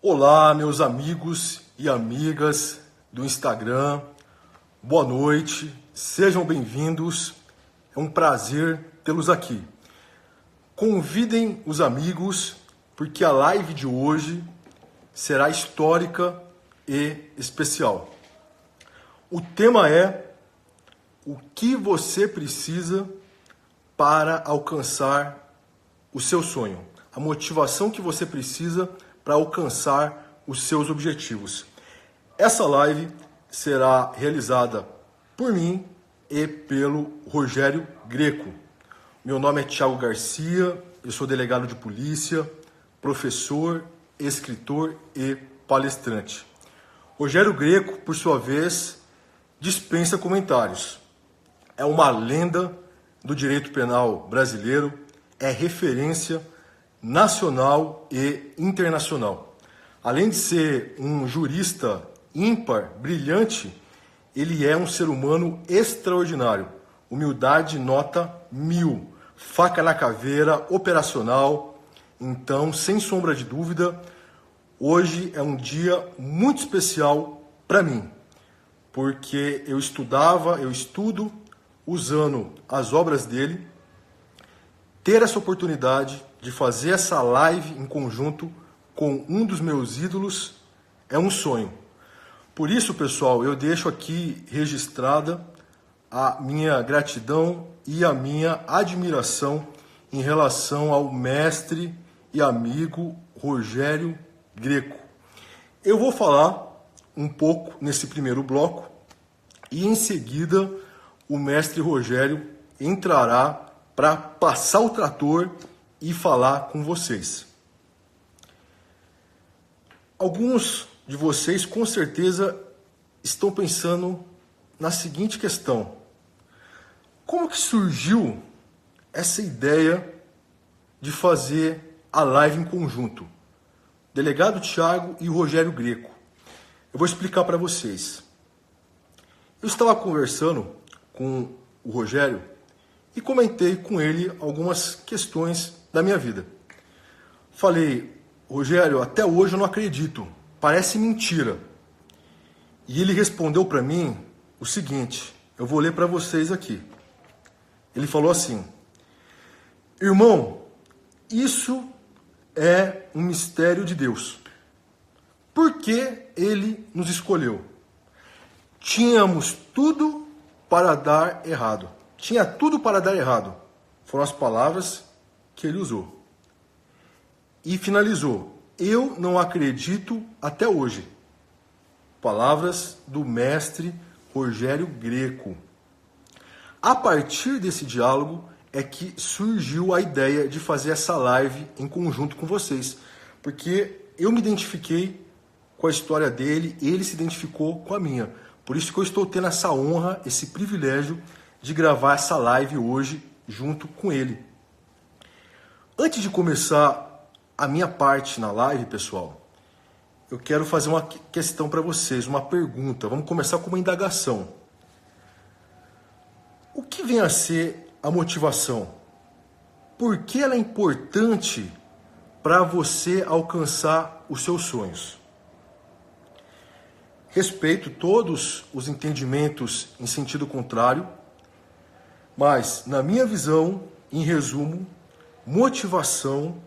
Olá, meus amigos e amigas do Instagram, boa noite, sejam bem-vindos, é um prazer tê-los aqui. Convidem os amigos, porque a live de hoje será histórica e especial. O tema é o que você precisa para alcançar o seu sonho, a motivação que você precisa para alcançar os seus objetivos. Essa live será realizada por mim e pelo Rogério Greco. Meu nome é Thiago Garcia, eu sou delegado de polícia, professor, escritor e palestrante. Rogério Greco, por sua vez, dispensa comentários. É uma lenda do direito penal brasileiro, é referência nacional e internacional. Além de ser um jurista ímpar, brilhante, ele é um ser humano extraordinário. Humildade nota 1000, faca na caveira, operacional. Então, sem sombra de dúvida, hoje é um dia muito especial para mim, porque eu estudo usando as obras dele. Ter essa oportunidade de fazer essa live em conjunto com um dos meus ídolos é um sonho. Por isso, pessoal, eu deixo aqui registrada a minha gratidão e a minha admiração em relação ao mestre e amigo Rogério Greco. Eu vou falar um pouco nesse primeiro bloco e em seguida o mestre Rogério entrará para passar o trator e falar com vocês. Alguns de vocês com certeza estão pensando na seguinte questão: como que surgiu essa ideia de fazer a live em conjunto? Delegado Thiago e o Rogério Greco. Eu vou explicar para vocês. Eu estava conversando com o Rogério e comentei com ele algumas questões da minha vida. Falei: Rogério, até hoje eu não acredito, parece mentira. E ele respondeu para mim o seguinte, eu vou ler para vocês aqui. Ele falou assim: irmão, isso é um mistério de Deus. Por que ele nos escolheu? Tínhamos tudo para dar errado. Tinha tudo para dar errado. Foram as palavras que ele usou. E finalizou: eu não acredito até hoje. Palavras do mestre Rogério Greco. A partir desse diálogo é que surgiu a ideia de fazer essa live em conjunto com vocês. Porque eu me identifiquei com a história dele, ele se identificou com a minha. Por isso que eu estou tendo essa honra, esse privilégio de gravar essa live hoje junto com ele. Antes de começar a minha parte na live, pessoal, eu quero fazer uma questão para vocês, uma pergunta. Vamos começar com uma indagação. O que vem a ser a motivação? Por que ela é importante para você alcançar os seus sonhos? Respeito todos os entendimentos em sentido contrário, mas, na minha visão, em resumo, motivação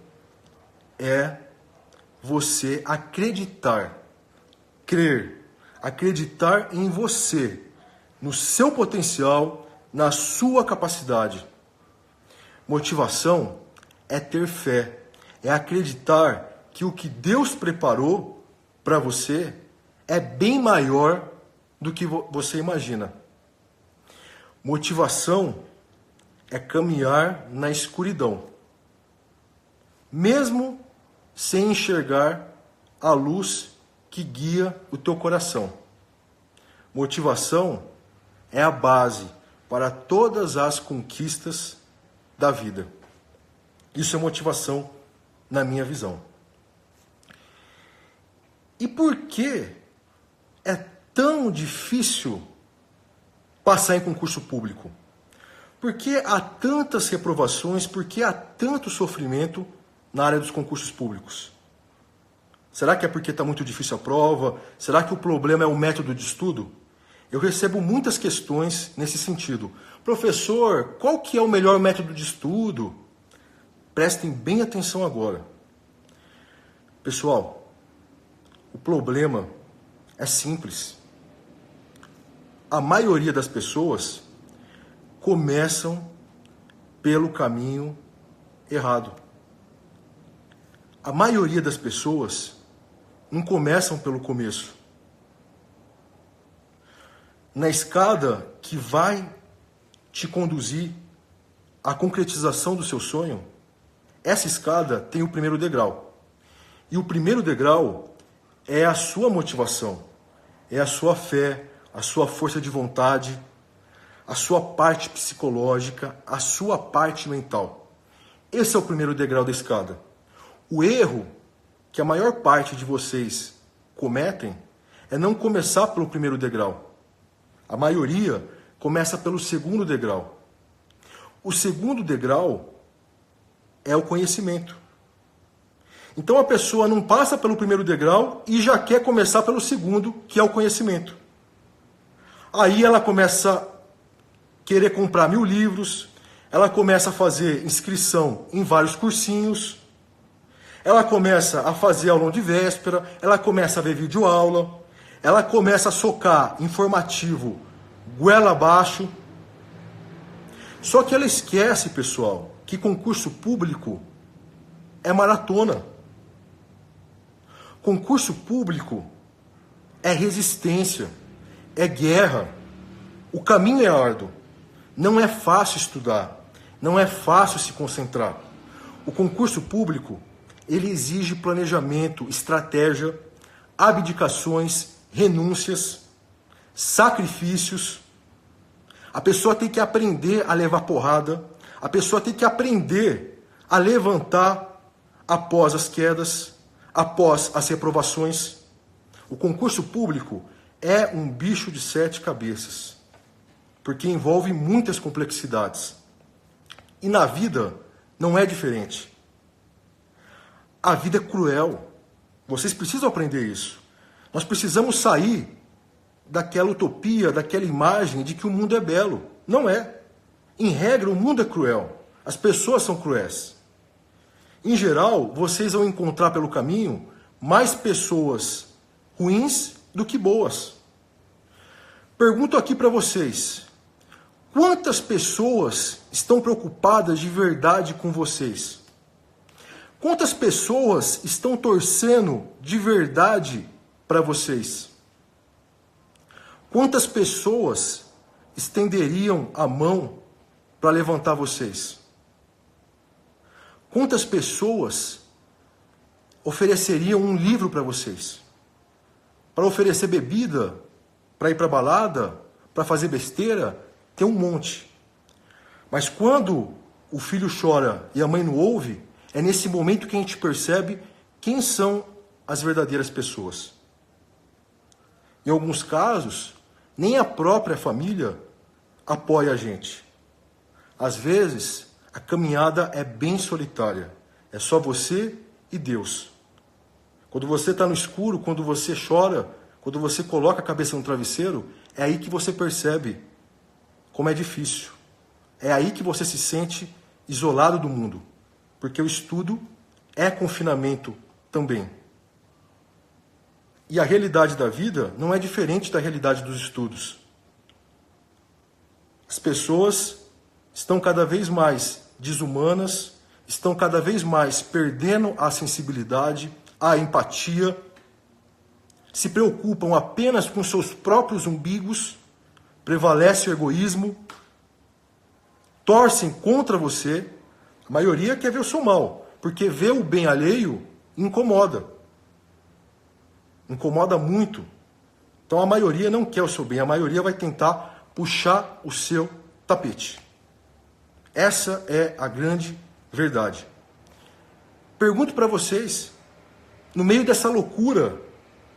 é você acreditar, crer, acreditar em você, no seu potencial, na sua capacidade. Motivação é ter fé, é acreditar que o que Deus preparou para você é bem maior do que você imagina. Motivação é caminhar na escuridão, mesmo sem enxergar a luz que guia o teu coração. Motivação é a base para todas as conquistas da vida. Isso é motivação na minha visão. E por que é tão difícil passar em concurso público? Por que há tantas reprovações? Por que há tanto sofrimento na área dos concursos públicos? Será que é porque está muito difícil a prova? Será que o problema é o método de estudo? Eu recebo muitas questões nesse sentido. Professor, qual que é o melhor método de estudo? Prestem bem atenção agora. Pessoal, o problema é simples. A maioria das pessoas começam pelo caminho errado. A maioria das pessoas não começam pelo começo. Na escada que vai te conduzir à concretização do seu sonho, essa escada tem o primeiro degrau. E o primeiro degrau é a sua motivação, é a sua fé, a sua força de vontade, a sua parte psicológica, a sua parte mental. Esse é o primeiro degrau da escada. O erro que a maior parte de vocês cometem é não começar pelo primeiro degrau. A maioria começa pelo segundo degrau. O segundo degrau é o conhecimento. Então a pessoa não passa pelo primeiro degrau e já quer começar pelo segundo, que é o conhecimento. Aí ela começa a querer comprar 1000 livros, ela começa a fazer inscrição em vários cursinhos, ela começa a fazer aulão de véspera, ela começa a ver videoaula, ela começa a socar informativo goela abaixo. Só que ela esquece, pessoal, que concurso público é maratona. Concurso público é resistência, é guerra. O caminho é árduo. Não é fácil estudar, não é fácil se concentrar. O concurso público, ele exige planejamento, estratégia, abdicações, renúncias, sacrifícios. A pessoa tem que aprender a levar porrada, a pessoa tem que aprender a levantar após as quedas, após as reprovações. O concurso público é um bicho de 7 cabeças, porque envolve muitas complexidades. E na vida não é diferente. A vida é cruel. Vocês precisam aprender isso. Nós precisamos sair daquela utopia, daquela imagem de que o mundo é belo. Não é. Em regra, o mundo é cruel. As pessoas são cruéis. Em geral, vocês vão encontrar pelo caminho mais pessoas ruins do que boas. Pergunto aqui para vocês: quantas pessoas estão preocupadas de verdade com vocês? Quantas pessoas estão torcendo de verdade para vocês? Quantas pessoas estenderiam a mão para levantar vocês? Quantas pessoas ofereceriam um livro para vocês? Para oferecer bebida? Para ir para balada? Para fazer besteira? Tem um monte. Mas quando o filho chora e a mãe não ouve, é nesse momento que a gente percebe quem são as verdadeiras pessoas. Em alguns casos, nem a própria família apoia a gente. Às vezes, a caminhada é bem solitária. É só você e Deus. Quando você está no escuro, quando você chora, quando você coloca a cabeça no travesseiro, é aí que você percebe como é difícil. É aí que você se sente isolado do mundo. Porque o estudo é confinamento também. E a realidade da vida não é diferente da realidade dos estudos. As pessoas estão cada vez mais desumanas, estão cada vez mais perdendo a sensibilidade, a empatia, se preocupam apenas com seus próprios umbigos, prevalece o egoísmo, torcem contra você. A maioria quer ver o seu mal, porque ver o bem alheio incomoda. Incomoda muito. Então a maioria não quer o seu bem, a maioria vai tentar puxar o seu tapete. Essa é a grande verdade. Pergunto para vocês, no meio dessa loucura,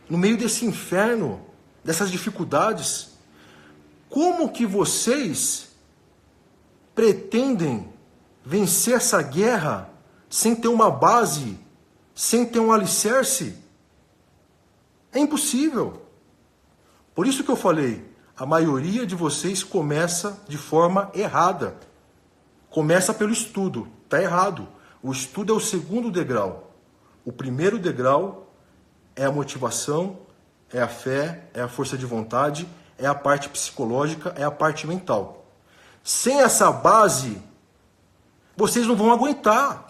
no meio desse inferno, dessas dificuldades, como que vocês pretendem vencer essa guerra sem ter uma base, sem ter um alicerce, É impossível. Por isso que eu falei, a maioria de vocês começa de forma errada. Começa pelo estudo. Está errado. O estudo é o segundo degrau. O primeiro degrau é a motivação, é a fé, é a força de vontade, é a parte psicológica, é a parte mental. Sem essa base, vocês não vão aguentar.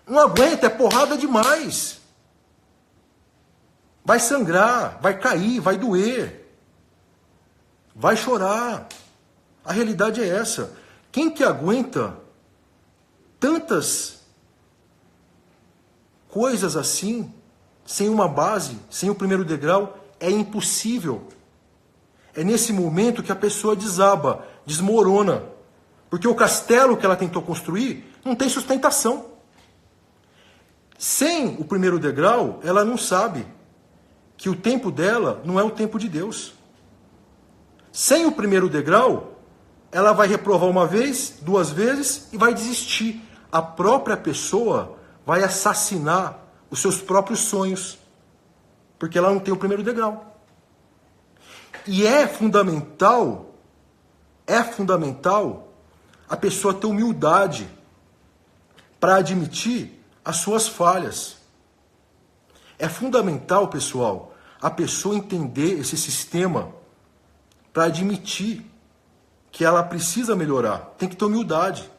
Não aguenta, é porrada demais. Vai sangrar, vai cair, vai doer. Vai chorar. A realidade é essa. Quem que aguenta tantas coisas assim, sem uma base, sem o primeiro degrau, é impossível. É nesse momento que a pessoa desaba, desmorona. Porque o castelo que ela tentou construir não tem sustentação. Sem o primeiro degrau, ela não sabe que o tempo dela não é o tempo de Deus. Sem o primeiro degrau, ela vai reprovar uma vez, duas vezes e vai desistir. A própria pessoa vai assassinar os seus próprios sonhos, porque ela não tem o primeiro degrau. E é fundamental a pessoa ter humildade para admitir as suas falhas. É fundamental, pessoal, a pessoa entender esse sistema para admitir que ela precisa melhorar. Tem que ter humildade.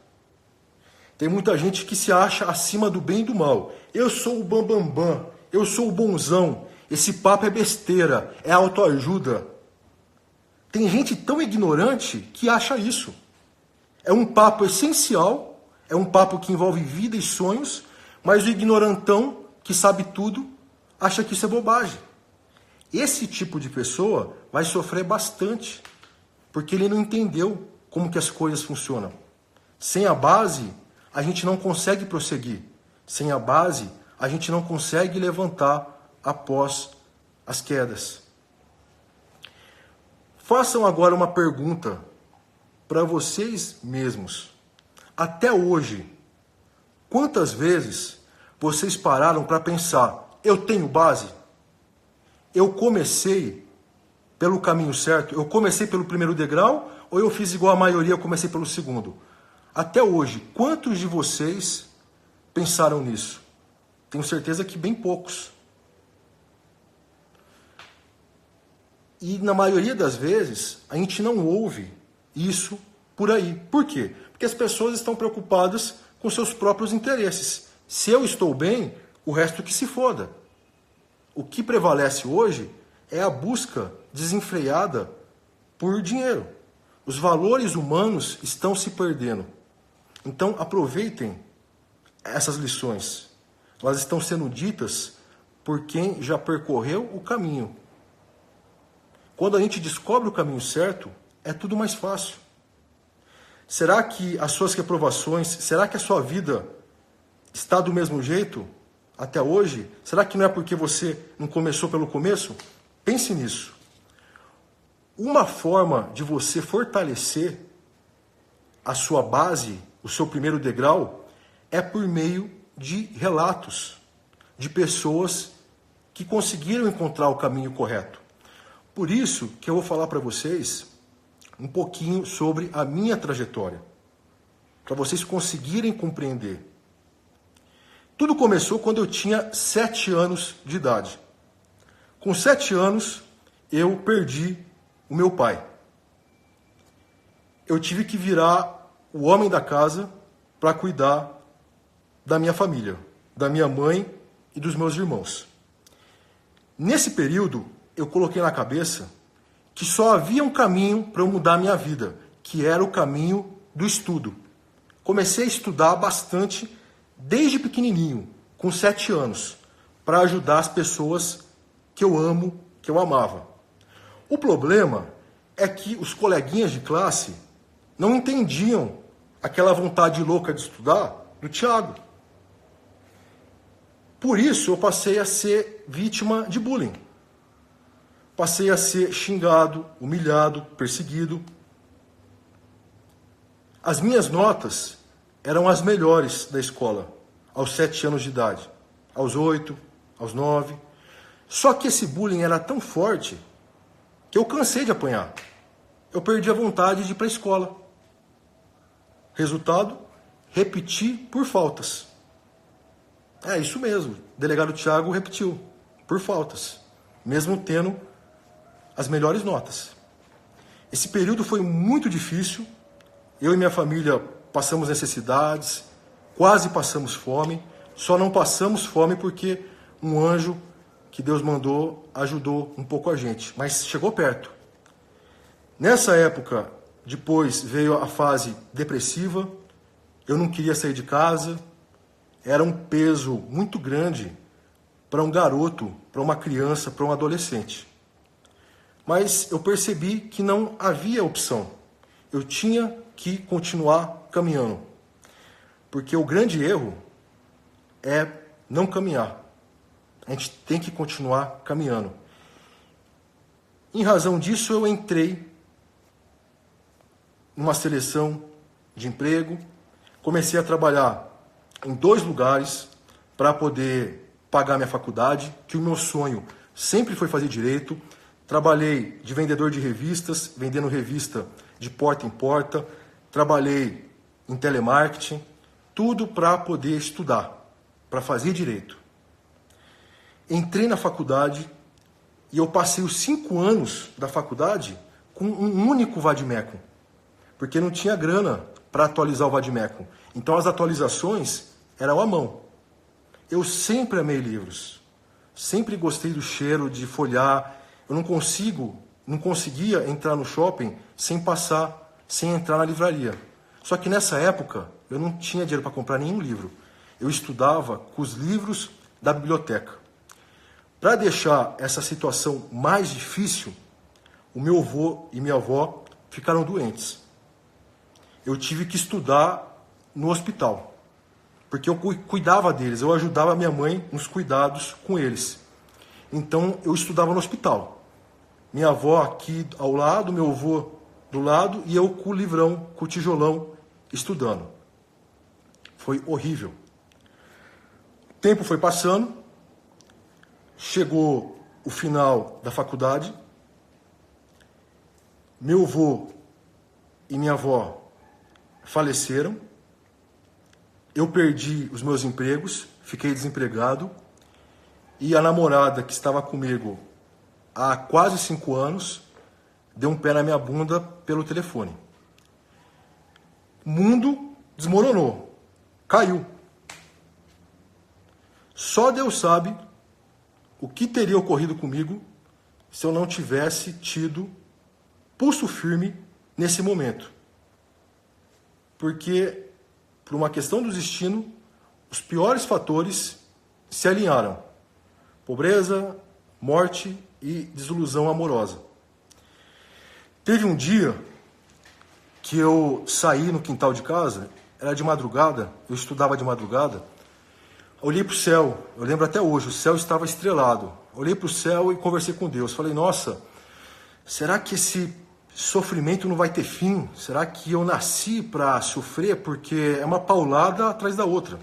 Tem muita gente que se acha acima do bem e do mal. Eu sou o bambambam, eu sou o bonzão. Esse papo é besteira, é autoajuda. Tem gente tão ignorante que acha isso. É um papo essencial, é um papo que envolve vida e sonhos, mas o ignorantão, que sabe tudo, acha que isso é bobagem. Esse tipo de pessoa vai sofrer bastante, porque ele não entendeu como que as coisas funcionam. Sem a base, a gente não consegue prosseguir. Sem a base, a gente não consegue levantar após as quedas. Façam agora uma pergunta para vocês mesmos. Até hoje, quantas vezes vocês pararam para pensar, eu tenho base? Eu comecei pelo caminho certo? Eu comecei pelo primeiro degrau ou eu fiz igual a maioria, eu comecei pelo segundo? Até hoje, quantos de vocês pensaram nisso? Tenho certeza que bem poucos. E na maioria das vezes, a gente não ouve isso por aí. Por quê? Porque as pessoas estão preocupadas com seus próprios interesses. Se eu estou bem, o resto que se foda. O que prevalece hoje é a busca desenfreada por dinheiro. Os valores humanos estão se perdendo. Então, aproveitem essas lições. Elas estão sendo ditas por quem já percorreu o caminho. Quando a gente descobre o caminho certo, é tudo mais fácil. Será que as suas reprovações, será que a sua vida está do mesmo jeito até hoje? Será que não é porque você não começou pelo começo? Pense nisso. Uma forma de você fortalecer a sua base, o seu primeiro degrau, é por meio de relatos de pessoas que conseguiram encontrar o caminho correto. Por isso que eu vou falar para vocês um pouquinho sobre a minha trajetória, para vocês conseguirem compreender. Tudo começou quando eu tinha 7 anos de idade. Com 7 anos, eu perdi o meu pai. Eu tive que virar o homem da casa para cuidar da minha família, da minha mãe e dos meus irmãos. Nesse período, eu coloquei na cabeça que só havia um caminho para eu mudar a minha vida, que era o caminho do estudo. Comecei a estudar bastante desde pequenininho, com 7 anos, para ajudar as pessoas que eu amo, que eu amava. O problema é que os coleguinhas de classe não entendiam aquela vontade louca de estudar do Thiago. Por isso eu passei a ser vítima de bullying. Passei a ser xingado, humilhado, perseguido. As minhas notas eram as melhores da escola, aos 7 anos de idade. Aos 8, aos 9. Só que esse bullying era tão forte que eu cansei de apanhar. Eu perdi a vontade de ir para a escola. Resultado, repeti por faltas. É isso mesmo, o delegado Thiago repetiu, por faltas, mesmo tendo as melhores notas. Esse período foi muito difícil, eu e minha família passamos necessidades, quase passamos fome, só não passamos fome porque um anjo que Deus mandou ajudou um pouco a gente, mas chegou perto. Nessa época, depois veio a fase depressiva, eu não queria sair de casa, era um peso muito grande para um garoto, para uma criança, para um adolescente. Mas eu percebi que não havia opção. Eu tinha que continuar caminhando. Porque o grande erro é não caminhar. A gente tem que continuar caminhando. Em razão disso, eu entrei numa seleção de emprego, comecei a trabalhar em 2 lugares para poder pagar minha faculdade, que o meu sonho sempre foi fazer direito. Trabalhei de vendedor de revistas, vendendo revista de porta em porta. Trabalhei em telemarketing, tudo para poder estudar, para fazer direito. Entrei na faculdade e eu passei os 5 anos da faculdade com um único vademecum, porque não tinha grana para atualizar o vademecum. Então as atualizações eram à mão. Eu sempre amei livros, sempre gostei do cheiro de folhear. Eu não conseguia entrar no shopping sem entrar na livraria. Só que nessa época eu não tinha dinheiro para comprar nenhum livro. Eu estudava com os livros da biblioteca. Para deixar essa situação mais difícil, o meu avô e minha avó ficaram doentes. Eu tive que estudar no hospital, porque eu cuidava deles, eu ajudava a minha mãe nos cuidados com eles. Então eu estudava no hospital. Minha avó aqui ao lado, meu avô do lado e eu com o livrão, com o tijolão, estudando. Foi horrível. O tempo foi passando, chegou o final da faculdade, meu avô e minha avó faleceram, eu perdi os meus empregos, fiquei desempregado, e a namorada que estava comigo há quase 5 anos deu um pé na minha bunda pelo telefone. O mundo desmoronou, caiu. Só Deus sabe o que teria ocorrido comigo se eu não tivesse tido pulso firme nesse momento. Porque, por uma questão do destino, os piores fatores se alinharam. Pobreza, morte e desilusão amorosa. Teve um dia que eu saí no quintal de casa, era de madrugada, eu estudava de madrugada, olhei para o céu, eu lembro até hoje, o céu estava estrelado. Olhei para o céu e conversei com Deus. Falei, nossa, será que esse sofrimento não vai ter fim? Será que eu nasci para sofrer? Porque é uma paulada atrás da outra.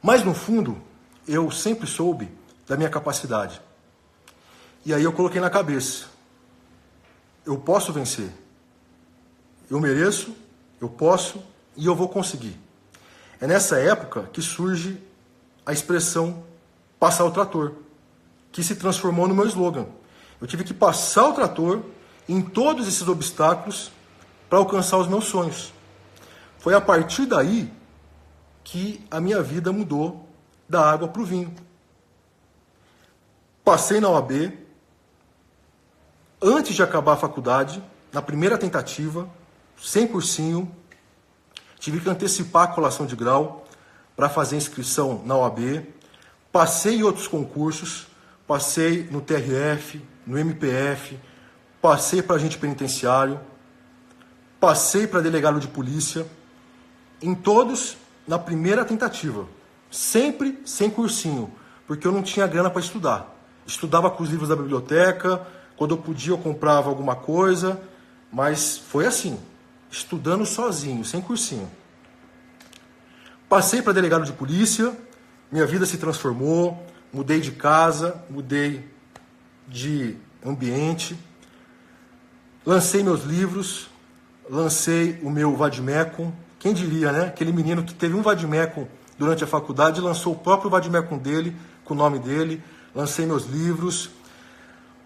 Mas no fundo, eu sempre soube da minha capacidade. E aí eu coloquei na cabeça, eu posso vencer. Eu mereço, eu posso e eu vou conseguir. É nessa época que surge a expressão passar o trator, que se transformou no meu slogan. Eu tive que passar o trator em todos esses obstáculos para alcançar os meus sonhos. Foi a partir daí que a minha vida mudou da água para o vinho. Passei na OAB, antes de acabar a faculdade, na primeira tentativa, sem cursinho, tive que antecipar a colação de grau para fazer inscrição na OAB, passei em outros concursos, passei no TRF, no MPF, passei para agente penitenciário, passei para delegado de polícia, em todos na primeira tentativa, sempre sem cursinho, porque eu não tinha grana para estudar. Estudava com os livros da biblioteca, quando eu podia eu comprava alguma coisa, mas foi assim, estudando sozinho, sem cursinho. Passei para delegado de polícia, minha vida se transformou, mudei de casa, mudei de ambiente, lancei meus livros, lancei o meu vademecum. Quem diria, né? Aquele menino que teve um vademecum durante a faculdade lançou o próprio vademecum dele, com o nome dele. Lancei meus livros,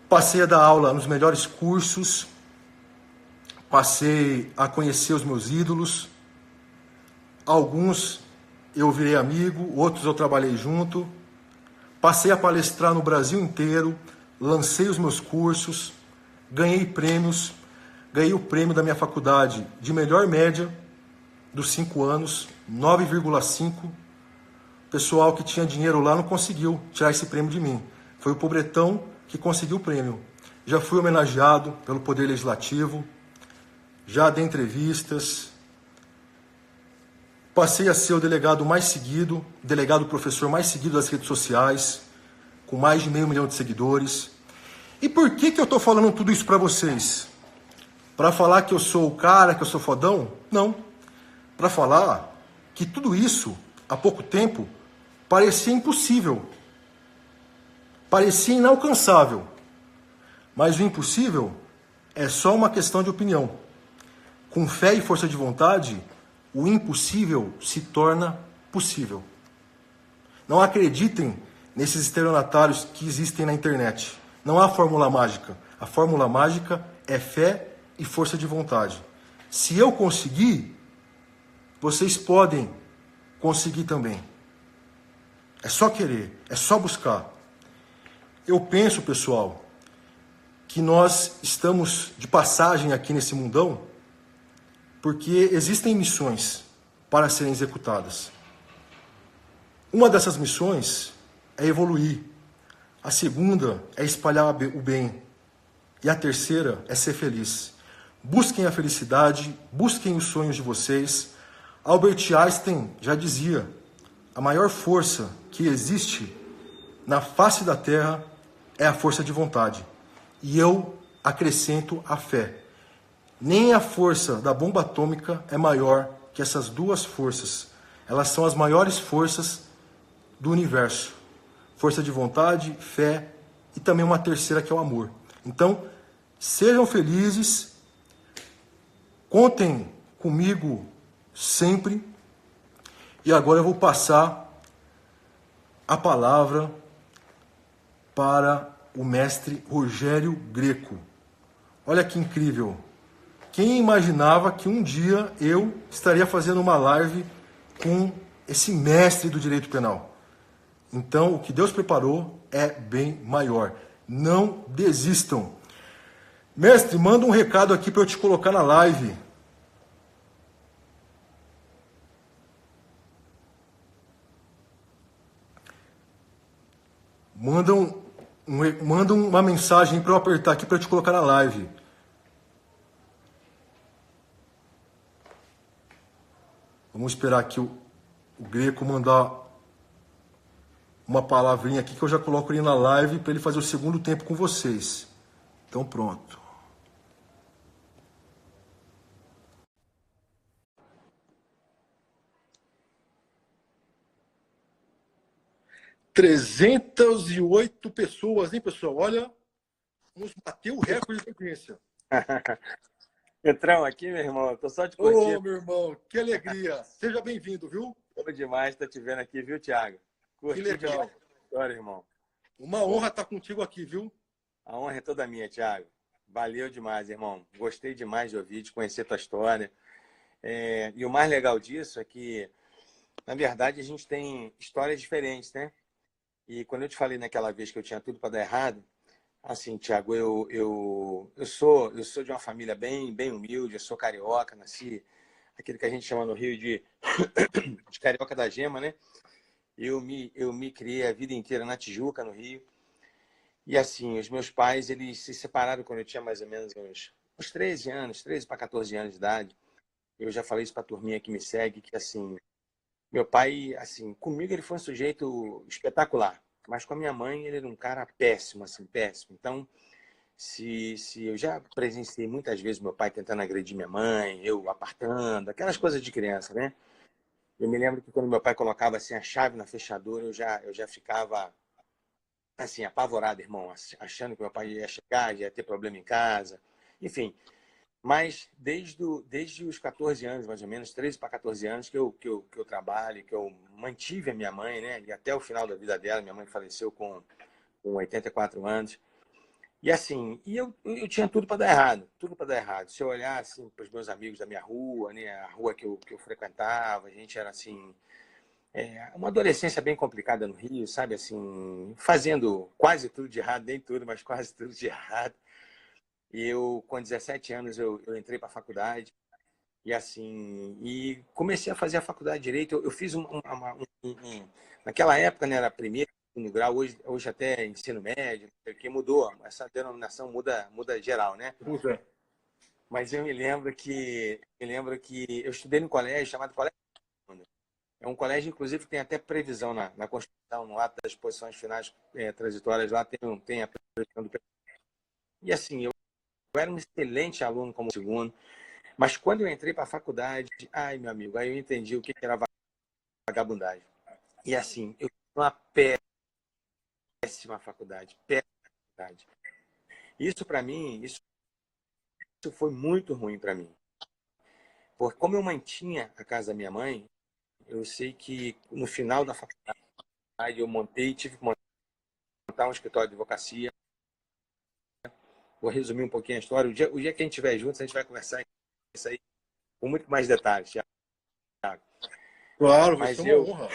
passei a dar aula nos melhores cursos, passei a conhecer os meus ídolos. Alguns eu virei amigo, outros eu trabalhei junto. Passei a palestrar no Brasil inteiro, lancei os meus cursos, ganhei prêmios, ganhei o prêmio da minha faculdade de melhor média dos 5 anos, 9,5. O pessoal que tinha dinheiro lá não conseguiu tirar esse prêmio de mim. Foi o pobretão que conseguiu o prêmio. Já fui homenageado pelo Poder Legislativo, já dei entrevistas, passei a ser o delegado mais seguido, delegado professor mais seguido das redes sociais, com mais de 500 mil de seguidores. E por que eu estou falando tudo isso para vocês? Para falar que eu sou o cara, que eu sou fodão? Não. Para falar que tudo isso, há pouco tempo, parecia impossível. Parecia inalcançável. Mas o impossível é só uma questão de opinião. Com fé e força de vontade, o impossível se torna possível. Não acreditem nesses estelionatários que existem na internet. Não há fórmula mágica. A fórmula mágica é fé e força de vontade. Se eu conseguir, vocês podem conseguir também. É só querer, é só buscar. Eu penso, pessoal, que nós estamos de passagem aqui nesse mundão porque existem missões para serem executadas. Uma dessas missões é evoluir. A segunda é espalhar o bem. E a terceira é ser feliz. Busquem a felicidade, busquem os sonhos de vocês. Albert Einstein já dizia: a maior força que existe na face da Terra é a força de vontade. E eu acrescento a fé. Nem a força da bomba atômica é maior que essas duas forças. Elas são as maiores forças do universo. Força de vontade, fé e também uma terceira que é o amor. Então, sejam felizes, contem comigo sempre. E agora eu vou passar a palavra para o mestre Rogério Greco. Olha que incrível! Quem imaginava que um dia eu estaria fazendo uma live com esse mestre do direito penal? Então, o que Deus preparou é bem maior. Não desistam. Mestre, manda um recado aqui para eu te colocar na live. Manda uma mensagem para eu apertar aqui para eu te colocar na live. Vamos esperar aqui o Greco mandar uma palavrinha aqui que eu já coloco ele na live para ele fazer o segundo tempo com vocês. Então pronto. ...308 pessoas, hein, pessoal? Olha, vamos bater o recorde de audiência. Petrão, aqui, meu irmão, tô só te curtindo. Ô, meu irmão, que alegria. Seja bem-vindo, viu? Tô demais, tô te vendo aqui, viu, Thiago? Que legal. História, irmão. Uma honra estar contigo aqui, viu? A honra é toda minha, Thiago. Valeu demais, irmão. Gostei demais de ouvir, de conhecer tua história. E o mais legal disso é que, na verdade, a gente tem histórias diferentes, né? E quando eu te falei naquela vez que eu tinha tudo para dar errado, assim, Thiago, eu sou de uma família bem humilde, eu sou carioca, nasci aquele que a gente chama no Rio de carioca da gema, né? Eu me criei a vida inteira na Tijuca, no Rio. E assim, os meus pais, eles se separaram quando eu tinha mais ou menos uns 13 anos, 13 para 14 anos de idade. Eu já falei isso para a turminha que me segue, que assim, meu pai, assim, comigo ele foi um sujeito espetacular, mas com a minha mãe ele era um cara péssimo, assim, péssimo. Então, se eu já presenciei muitas vezes meu pai tentando agredir minha mãe, eu apartando, aquelas coisas de criança, né? Eu me lembro que quando meu pai colocava assim a chave na fechadura, eu já ficava assim, apavorado, irmão, achando que meu pai ia chegar, ia ter problema em casa, enfim. Mas desde os 14 anos, mais ou menos, 13 para 14 anos, que eu trabalho, que eu mantive a minha mãe, né? E até o final da vida dela, minha mãe faleceu com 84 anos. E assim, eu tinha tudo para dar errado, tudo para dar errado. Se eu olhar assim, para os meus amigos da minha rua, né? A rua que eu frequentava, a gente era assim, uma adolescência bem complicada no Rio, sabe? Assim, fazendo quase tudo de errado, nem tudo, mas quase tudo de errado. E eu, com 17 anos, eu entrei para a faculdade. E assim, e comecei a fazer a faculdade de Direito. Eu fiz naquela época, né, era primeiro, segundo grau, hoje até ensino médio, que mudou, essa denominação muda geral, né? Puta. Mas eu me lembro que eu estudei no colégio chamado Colégio Mundo. É um colégio, inclusive, que tem até previsão na Constituição, no ato das posições finais transitórias, lá tem a previsão do. E assim, eu era um excelente aluno como segundo. Mas quando eu entrei para a faculdade, ai, meu amigo, aí eu entendi o que era vagabundagem. E assim, eu tive uma péssima faculdade, péssima faculdade. Isso para mim, isso foi muito ruim para mim. Porque como eu mantinha a casa da minha mãe, eu sei que no final da faculdade eu tive que montar um escritório de advocacia. Vou resumir um pouquinho a história. O dia que a gente estiver juntos, a gente vai conversar isso aí com muito mais detalhes, Thiago. Claro, vai ser Mas uma honra.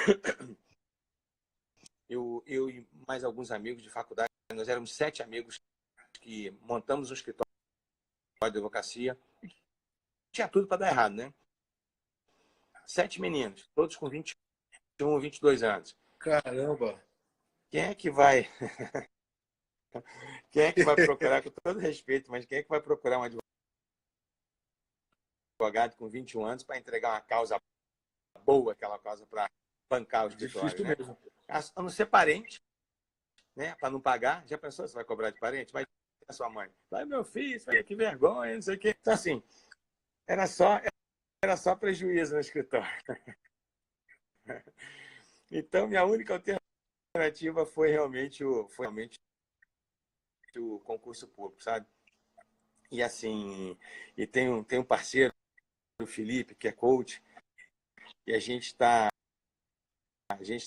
eu e mais alguns amigos de faculdade, nós éramos 7 amigos que montamos um escritório de advocacia. Tinha tudo para dar errado, né? 7 meninos, todos com 21, 22 anos. Caramba. Quem é que vai, quem é que vai procurar, com todo respeito, mas quem é que vai procurar um advogado com 21 anos para entregar uma causa boa, aquela causa para bancar o escritório, Difícil né? mesmo. A não ser parente, né? Para não pagar. Já pensou se vai cobrar de parente? Vai a sua mãe. Vai, meu filho, que vergonha, não sei o quê. Então, assim, era só prejuízo no escritório. Então, minha única alternativa foi realmente o concurso público, sabe? E assim, e tem um parceiro, o Felipe, que é coach, e a gente está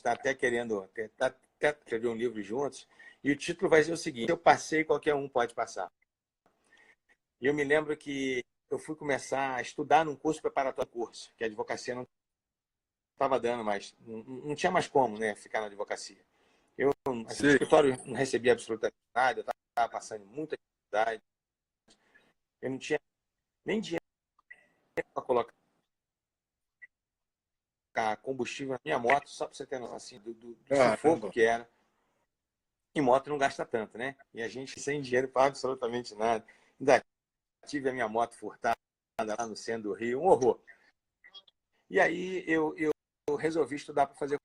até querendo até escrever um livro juntos, e o título vai ser o seguinte: eu passei, qualquer um pode passar. E eu me lembro que eu fui começar a estudar num curso preparatório curso, que a advocacia não estava dando mais, não tinha mais como, né, ficar na advocacia. Assim, o Sei. escritório não recebia absolutamente nada, eu estava passando muita dificuldade, eu não tinha nem dinheiro para colocar combustível na minha moto, só para você ter noção assim, do sufoco Caramba. que era. E moto não gasta tanto, né? E a gente sem dinheiro para absolutamente nada. Ainda tive a minha moto furtada lá no centro do Rio, um horror. E aí eu resolvi estudar para fazer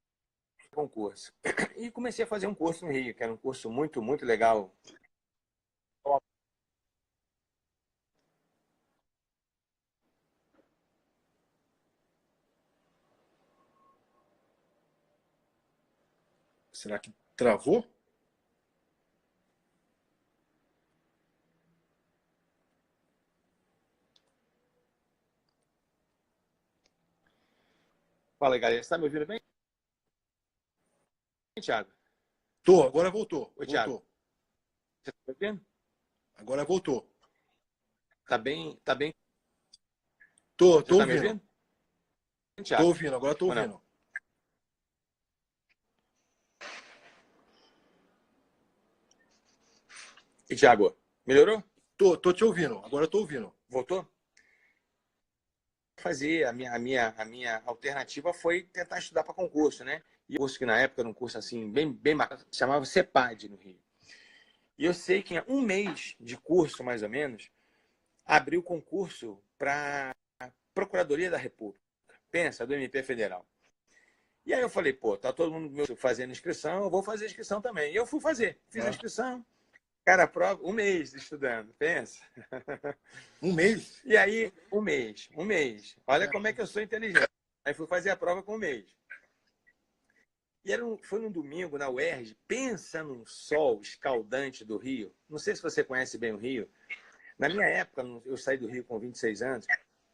concurso. E comecei a fazer um curso no Rio, que era um curso muito, muito legal. Será que travou? Fala, galera. Você está me ouvindo bem, Thiago? Tô, agora voltou. Oi, Thiago. Voltou. Você está me ouvindo? Agora voltou. Tá bem, tá bem. Tô, Você tô está me ouvindo. ouvindo, Tô Thiago? ouvindo, agora tô Ou não? ouvindo. E, Thiago, melhorou? Tô te ouvindo, agora tô ouvindo. Voltou? Fazer a minha alternativa foi tentar estudar para concurso, né? E o curso que na época era um curso assim bem marcado, chamava CEPAD no Rio. E eu sei que em um mês de curso, mais ou menos, abriu concurso para Procuradoria da República. Pensa, do MP Federal. E aí eu falei, pô, tá todo mundo fazendo inscrição, eu vou fazer inscrição também. E eu fui fazer, fiz a Ah, inscrição. Cara, prova, um mês estudando, pensa. um mês? E aí, um mês. Olha como é que eu sou inteligente. Aí fui fazer a prova com um mês. E foi num domingo na UERJ, pensa num sol escaldante do Rio. Não sei se você conhece bem o Rio. Na minha época, eu saí do Rio com 26 anos,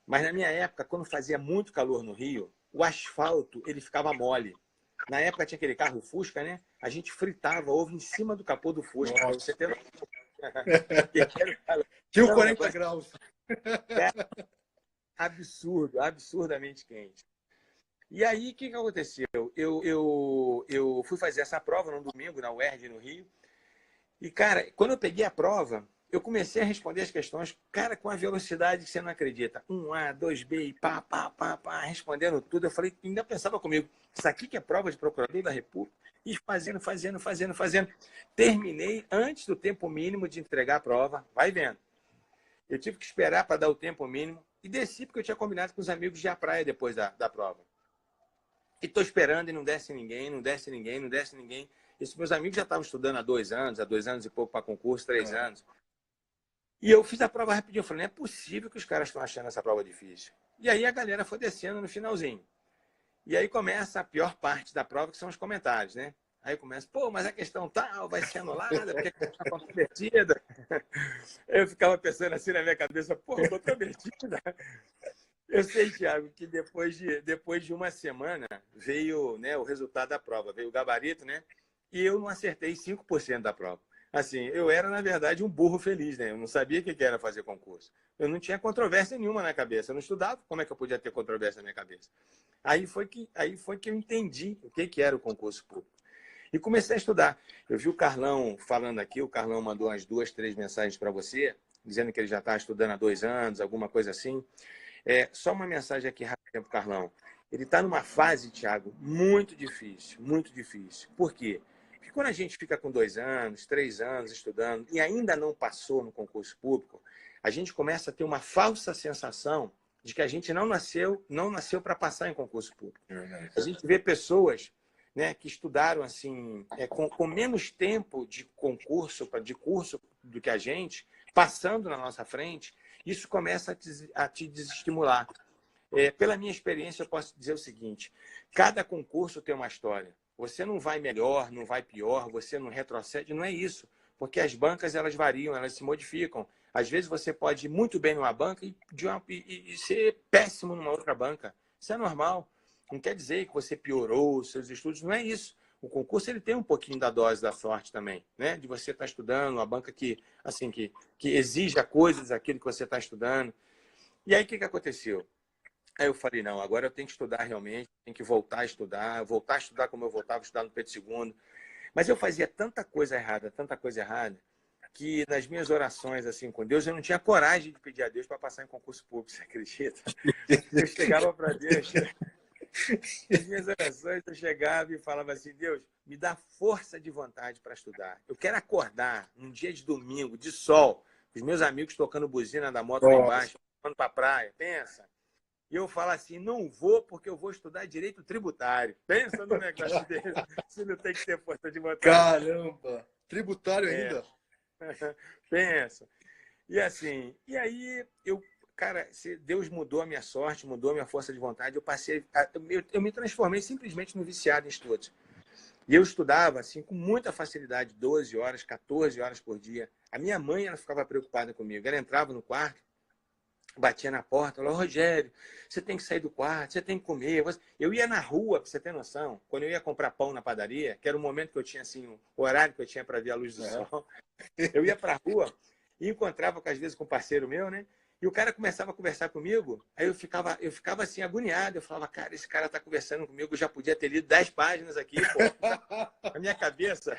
mas na minha época, quando fazia muito calor no Rio, o asfalto ele ficava mole. Na época tinha aquele carro Fusca, né? A gente fritava ovo em cima do capô do Fusca, para você ter Tinha não, 40 negócio graus. é absurdo, absurdamente quente. E aí, o que aconteceu? Eu fui fazer essa prova num domingo, na UERJ, no Rio. E, cara, quando eu peguei a prova, eu comecei a responder as questões, cara, com a velocidade que você não acredita. 1A, 2B, e pá, pá, pá, pá, respondendo tudo. Eu falei, ainda pensava comigo, isso aqui que é prova de procurador da República? E fazendo. Terminei antes do tempo mínimo de entregar a prova. Vai vendo. Eu tive que esperar para dar o tempo mínimo e desci porque eu tinha combinado com os amigos de ir à praia depois da prova. E estou esperando e não desce ninguém, não desce ninguém, não desce ninguém. Esses meus amigos já estavam estudando há 2 anos e pouco para concurso, 3 anos. E eu fiz a prova rapidinho. Eu falei, não é possível que os caras estão achando essa prova difícil. E aí a galera foi descendo no finalzinho. E aí começa a pior parte da prova, que são os comentários, né? Aí começa, pô, mas a questão tal vai ser anulada, porque a questão está comprometida. Eu ficava pensando assim na minha cabeça, pô, comprometida. Eu sei, Thiago, que depois de uma semana veio, né, o resultado da prova, veio o gabarito, né? E eu não acertei 5% da prova. Assim, eu era, na verdade, um burro feliz, né? Eu não sabia o que era fazer concurso. Eu não tinha controvérsia nenhuma na cabeça. Eu não estudava, como é que eu podia ter controvérsia na minha cabeça? Aí foi que eu entendi o que era o concurso público. E comecei a estudar. Eu vi o Carlão falando aqui, o Carlão mandou umas 2, 3 mensagens para você, dizendo que ele já está estudando há 2 anos, alguma coisa assim. Só uma mensagem aqui rápida para o Carlão. Ele está numa fase, Thiago, muito difícil, muito difícil. Por quê? Porque quando a gente fica com 2 anos, 3 anos estudando e ainda não passou no concurso público, a gente começa a ter uma falsa sensação de que a gente não nasceu para passar em concurso público. A gente vê pessoas, né, que estudaram assim, com menos tempo de concurso, de curso do que a gente, passando na nossa frente. Isso começa a te desestimular. Pela minha experiência, eu posso dizer o seguinte: cada concurso tem uma história. Você não vai melhor, não vai pior, você não retrocede, não é isso. Porque as bancas, elas variam, elas se modificam. Às vezes você pode ir muito bem numa banca e ser péssimo numa outra banca. Isso é normal. Não quer dizer que você piorou os seus estudos, não é isso. O concurso ele tem um pouquinho da dose da sorte também, né? De você estar estudando, uma banca que, assim, que exija coisas daquilo que você está estudando. E aí, o que aconteceu? Aí eu falei, não, agora eu tenho que estudar realmente, tenho que voltar a estudar como eu voltava a estudar no Pedro II. Mas eu fazia tanta coisa errada, que nas minhas orações assim com Deus, eu não tinha coragem de pedir a Deus para passar em concurso público, você acredita? Eu chegava para Deus, nas minhas orações, eu chegava e falava assim, Deus, me dá força de vontade para estudar. Eu quero acordar num dia de domingo, de sol, os meus amigos tocando buzina da moto lá embaixo, indo para a praia, pensa. E eu falo assim, não vou porque eu vou estudar direito tributário. Pensa no negócio dele, se não tem que ter força de vontade. Caramba! Tributário É. ainda? Pensa. E assim, e aí cara, Deus mudou a minha sorte, mudou a minha força de vontade, eu me transformei simplesmente no viciado em estudos. E eu estudava assim com muita facilidade, 12 horas, 14 horas por dia. A minha mãe, ela ficava preocupada comigo. Ela entrava no quarto, batia na porta, falava, Rogério, você tem que sair do quarto, você tem que comer. Eu ia na rua, para você ter noção, quando eu ia comprar pão na padaria, que era o momento que eu tinha, assim, o horário que eu tinha para ver a luz do sol, eu ia para a rua e encontrava, às vezes, com um parceiro meu, né? E o cara começava a conversar comigo, aí eu ficava assim, agoniado. Eu falava, cara, esse cara está conversando comigo, eu já podia ter lido 10 páginas aqui, pô. A minha cabeça,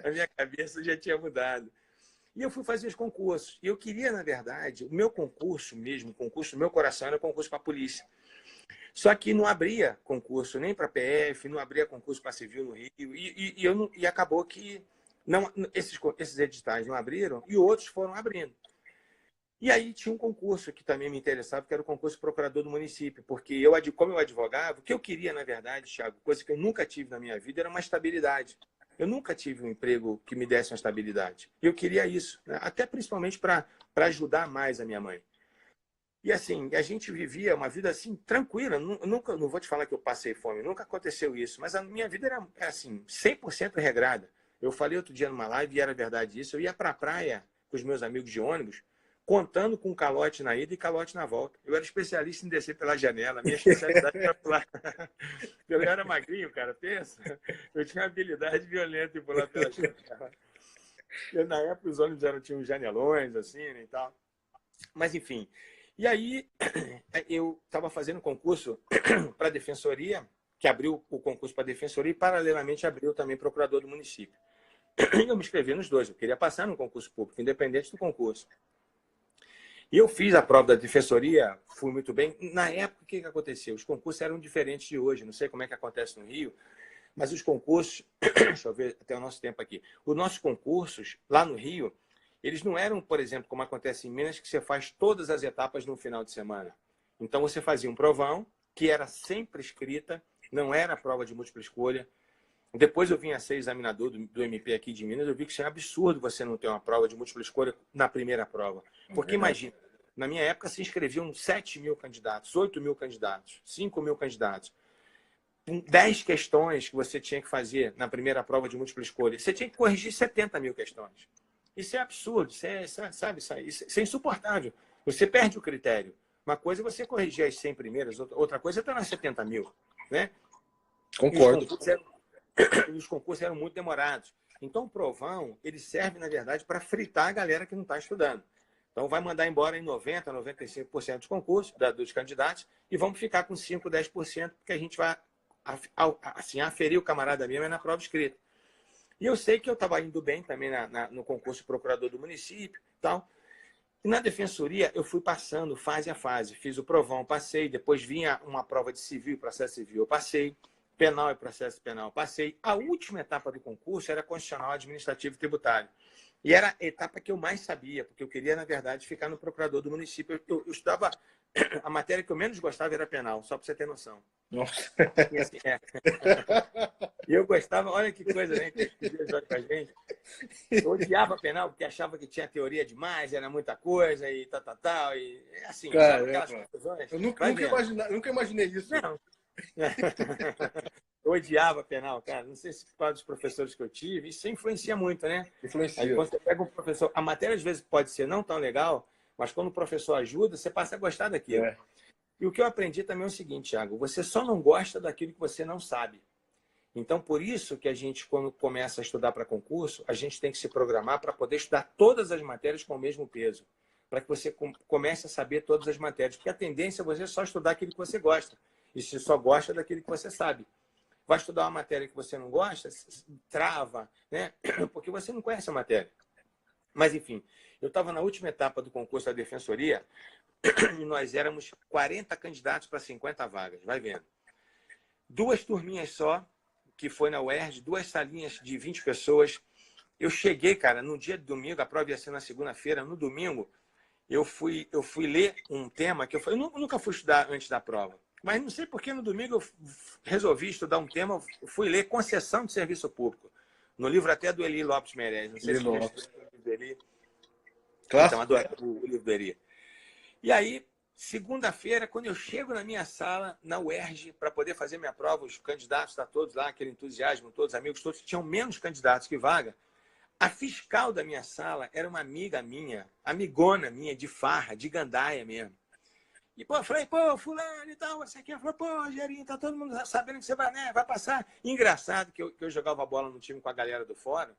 a minha cabeça já tinha mudado. E eu fui fazer os concursos. E eu queria, na verdade, o meu concurso mesmo, o concurso do meu coração era concurso para a polícia. Só que não abria concurso nem para PF, não abria concurso para civil no Rio. E acabou que esses editais não abriram e outros foram abrindo. E aí tinha um concurso que também me interessava, que era o concurso procurador do município, porque como eu advogava, o que eu queria, na verdade, Thiago, coisa que eu nunca tive na minha vida, era uma estabilidade. Eu nunca tive um emprego que me desse uma estabilidade. E eu queria isso, né? Até principalmente para ajudar mais a minha mãe. E assim, a gente vivia uma vida assim, tranquila. Nunca, não vou te falar que eu passei fome, nunca aconteceu isso, mas a minha vida era assim, 100% regrada. Eu falei outro dia numa live, e era verdade isso, eu ia para a praia com os meus amigos de ônibus, contando com calote na ida e calote na volta. Eu era especialista em descer pela janela, a minha especialidade era pular. Eu era magrinho, cara, pensa. Eu tinha uma habilidade violenta em pular pela janela. Na época os ônibus tinham janelões, assim, né, e tal. Mas, enfim. E aí, eu estava fazendo concurso para a defensoria, que abriu o concurso para a defensoria e, paralelamente, abriu também procurador do município. Eu me inscrevi nos dois. Eu queria passar no concurso público, independente do concurso. E eu fiz a prova da defensoria, fui muito bem. Na época, o que aconteceu? Os concursos eram diferentes de hoje. Não sei como é que acontece no Rio, mas os concursos... Deixa eu ver até o nosso tempo aqui. Os nossos concursos, lá no Rio, eles não eram, por exemplo, como acontece em Minas, que você faz todas as etapas no final de semana. Então, você fazia um provão, que era sempre escrita, não era prova de múltipla escolha. Depois eu vim a ser examinador do MP aqui de Minas, eu vi que isso é absurdo você não ter uma prova de múltipla escolha na primeira prova. Porque imagina, na minha época se inscreviam 7 mil candidatos, 8 mil candidatos, 5 mil candidatos. 10 questões que você tinha que fazer na primeira prova de múltipla escolha, você tinha que corrigir 70 mil questões. Isso é absurdo, sabe, isso é insuportável. Você perde o critério. Uma coisa é você corrigir as 100 primeiras, outra coisa é estar nas 70 mil. Né? Concordo. E os concursos eram muito demorados. Então, o provão, ele serve, na verdade, para fritar a galera que não está estudando. Então, vai mandar embora em 90%, 95% dos concursos, dos candidatos, e vamos ficar com 5%, 10%, porque a gente vai assim, aferir o camarada mesmo na prova escrita. E eu sei que eu estava indo bem também no concurso de procurador do município e tal. E na defensoria, eu fui passando fase a fase. Fiz o provão, passei. Depois vinha uma prova de civil e processo civil, eu passei. Penal e processo penal, passei. A última etapa do concurso era constitucional, administrativo e tributário. E era a etapa que eu mais sabia, porque eu queria, na verdade, ficar no procurador do município. Eu estudava... A matéria que eu menos gostava era penal, só para você ter noção. Nossa. E assim, E eu gostava, olha que coisa, né? Que com a gente. Eu odiava penal, porque achava que tinha teoria demais, era muita coisa e tal. E assim, Cara, sabe aquelas confusões? Eu nunca imaginei isso. Não. Eu odiava penal, cara. Não sei se por causa dos professores que eu tive, isso influencia muito, né? Influencia. Aí quando você pega um professor, a matéria às vezes pode ser não tão legal, mas quando o professor ajuda, você passa a gostar daquilo. É. E o que eu aprendi também é o seguinte, Thiago, você só não gosta daquilo que você não sabe. Então, por isso que a gente, quando começa a estudar para concurso, a gente tem que se programar para poder estudar todas as matérias com o mesmo peso. Para que você comece a saber todas as matérias. Porque a tendência é você só estudar aquilo que você gosta. E se só gosta daquilo que você sabe. Vai estudar uma matéria que você não gosta, trava, né? Porque você não conhece a matéria. Mas, enfim, eu estava na última etapa do concurso da defensoria e nós éramos 40 candidatos para 50 vagas. Vai vendo. 2 turminhas só, que foi na UERJ, 2 salinhas de 20 pessoas. Eu cheguei, cara, no dia de domingo, a prova ia ser na segunda-feira, no domingo, eu fui ler um tema que eu nunca fui estudar antes da prova. Mas não sei por que no domingo eu resolvi estudar um tema, fui ler concessão de serviço público, no livro até do Eli Lopes Meirelles. Não sei se você estudou o livro do Eli. Então, o livro do Eli. E aí, segunda-feira, quando eu chego na minha sala, na UERJ, para poder fazer minha prova, os candidatos, tá todos lá, aquele entusiasmo, todos amigos, todos tinham menos candidatos que vaga. A fiscal da minha sala era uma amiga minha, amigona minha, de farra, de gandaia mesmo. E, pô, eu falei, pô, fulano e tal, você aqui. Ela falou, pô, Rogerinho, tá todo mundo sabendo que você vai, né? Vai passar. Engraçado que eu jogava bola no time com a galera do fórum.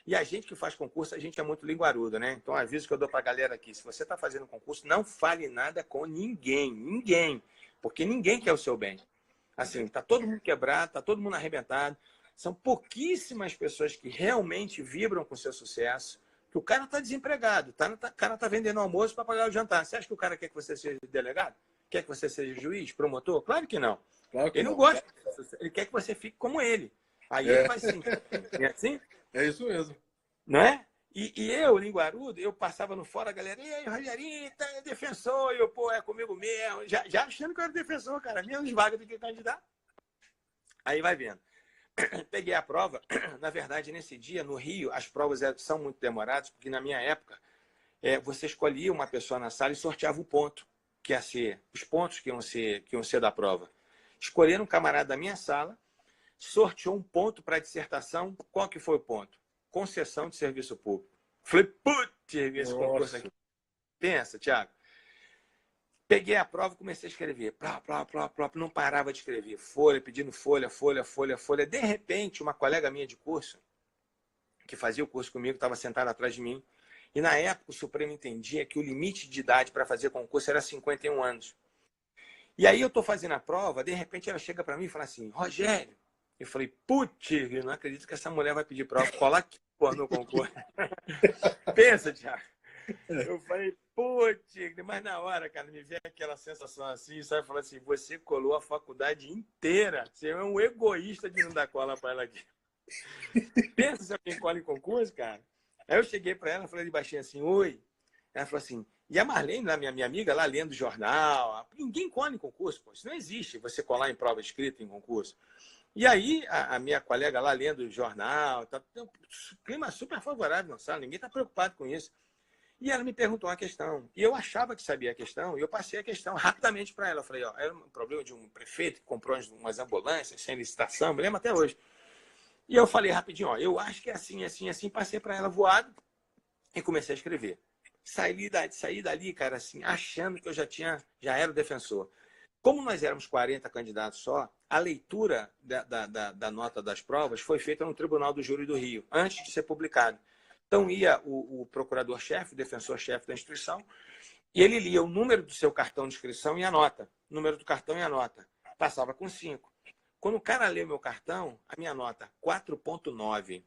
E a gente que faz concurso, a gente é muito linguarudo, né? Então, aviso que eu dou pra galera aqui. Se você tá fazendo concurso, não fale nada com ninguém. Ninguém. Porque ninguém quer o seu bem. Assim, tá todo mundo quebrado, tá todo mundo arrebentado. São pouquíssimas pessoas que realmente vibram com o seu sucesso. Que o cara está desempregado, o cara está vendendo almoço para pagar o jantar. Você acha que o cara quer que você seja delegado? Quer que você seja juiz, promotor? Claro que não. Claro que ele não gosta. Ele quer que você fique como ele. Aí ele vai sim. É assim? É isso mesmo. Não é? E eu, linguarudo, eu passava no fora, a galera, e aí, Rogerinho, tá defensor, e eu, pô, é comigo mesmo. Já achando que eu era defensor, cara. Menos vaga do que candidato. Aí vai vendo. Peguei a prova. Na verdade, nesse dia, no Rio, as provas são muito demoradas, porque na minha época, você escolhia uma pessoa na sala e sorteava o ponto. que ia ser, os pontos que iam ser da prova. Escolheram um camarada da minha sala, sorteou um ponto para a dissertação. Qual que foi o ponto? Concessão de serviço público. Falei, putz, esse concurso aqui. Pensa, Thiago. Peguei a prova e comecei a escrever. Não parava de escrever. Folha, pedindo folha. De repente, uma colega minha de curso, que fazia o curso comigo, estava sentada atrás de mim. E na época o Supremo entendia que o limite de idade para fazer concurso era 51 anos. E aí eu estou fazendo a prova, de repente ela chega para mim e fala assim, Rogério. Eu falei, putz, eu não acredito que essa mulher vai pedir prova. Cola aqui, pô, no concurso. Pensa, Thiago. Eu falei, putz, mas na hora, cara, me veio aquela sensação assim, sabe? Falar assim, você colou a faculdade inteira. Você é um egoísta de não dar cola para ela aqui. Pensa se alguém cola em concurso, cara. Aí eu cheguei para ela, falei de baixinho assim, oi. Ela falou assim, e a Marlene, lá, minha amiga, lá lendo jornal, ninguém cola em concurso, pô. Isso não existe, você colar em prova escrita em concurso. E aí, a minha colega lá lendo jornal, tá, tem um clima super favorável na sala, ninguém está preocupado com isso. E ela me perguntou uma questão, e eu achava que sabia a questão, e eu passei a questão rapidamente para ela. Eu falei, ó, era um problema de um prefeito que comprou umas ambulâncias sem licitação, me lembro até hoje. E eu falei rapidinho, ó, eu acho que é assim, assim, assim, passei para ela voado e comecei a escrever. Saí dali, cara, assim, achando que eu já era o defensor. Como nós éramos 40 candidatos só, a leitura da nota das provas foi feita no Tribunal do Júri do Rio, antes de ser publicado. Então ia o procurador-chefe, o defensor-chefe da instituição, e ele lia o número do seu cartão de inscrição e a nota. O número do cartão e a nota. Passava com 5. Quando o cara leu meu cartão, a minha nota, 4,9.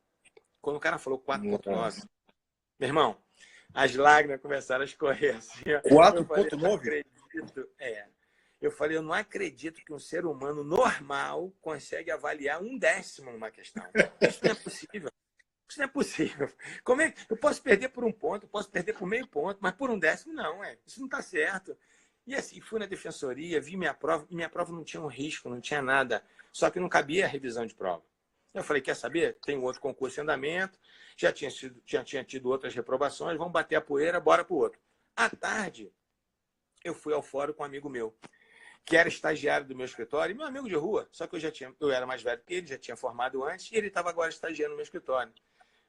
Quando o cara falou 4,9, meu irmão, as lágrimas começaram a escorrer assim. 4,9? Eu falei, eu não acredito que um ser humano normal consegue avaliar 1/10 numa questão. Isso não é possível. Isso não é possível. Como é? Eu posso perder por 1 ponto, posso perder por meio ponto, mas por 1/10 não, isso não está certo. E assim, fui na defensoria, vi minha prova, e minha prova não tinha um risco, não tinha nada, só que não cabia a revisão de prova. Eu falei, quer saber? Tem outro concurso em andamento, já tinha tido outras reprovações, vamos bater a poeira, bora pro outro. À tarde, eu fui ao fórum com um amigo meu, que era estagiário do meu escritório, e meu amigo de rua, só que eu era mais velho que ele, já tinha formado antes, e ele estava agora estagiando no meu escritório.